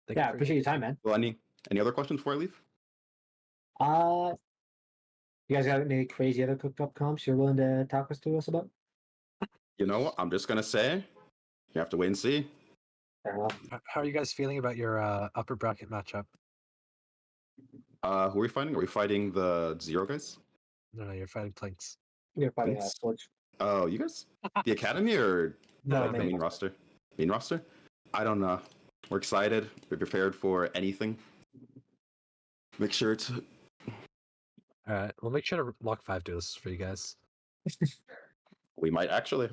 Speaker 1: Thank
Speaker 2: Yeah,
Speaker 1: you for
Speaker 2: appreciate your time, man.
Speaker 9: Well, any other questions before I leave?
Speaker 2: You guys got any crazy other cooked up comps you're willing to talk to us about?
Speaker 9: You know what? I'm just gonna say, you have to wait and see.
Speaker 2: Fair enough.
Speaker 1: How are you guys feeling about your upper bracket matchup?
Speaker 9: Who are we fighting? Are we fighting the Zero guys?
Speaker 1: No, you're fighting Plinks.
Speaker 2: You're fighting
Speaker 9: Thanks.
Speaker 2: Torch.
Speaker 9: Oh, you guys? The Academy or
Speaker 2: No,
Speaker 9: the
Speaker 2: main
Speaker 9: main roster? Main roster? I don't know. We're excited. We're prepared for anything. Make sure to.
Speaker 1: All right, we'll make sure to lock 5 duels for you guys.
Speaker 9: We might actually.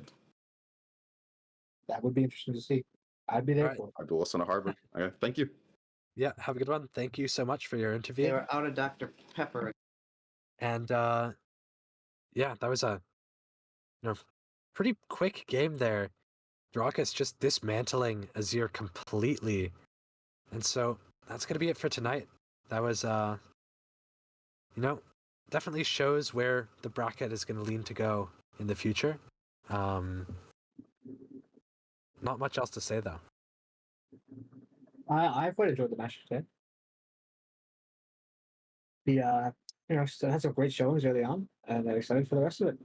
Speaker 2: That would be interesting to see. I'd be there
Speaker 1: Alright.
Speaker 2: for it.
Speaker 9: Our duelist on a harbor. Okay, thank you.
Speaker 1: Yeah, have a good one. Thank you so much for your interview.
Speaker 10: They were out of Dr. Pepper.
Speaker 1: And yeah, that was a pretty quick game there. Dracus just dismantling Azer completely. And so that's gonna be it for tonight. That was definitely shows where the bracket is gonna lean to go in the future. Not much else to say though.
Speaker 2: I've quite enjoyed the match today. The had some great showings early on, and I'm excited for the rest of it.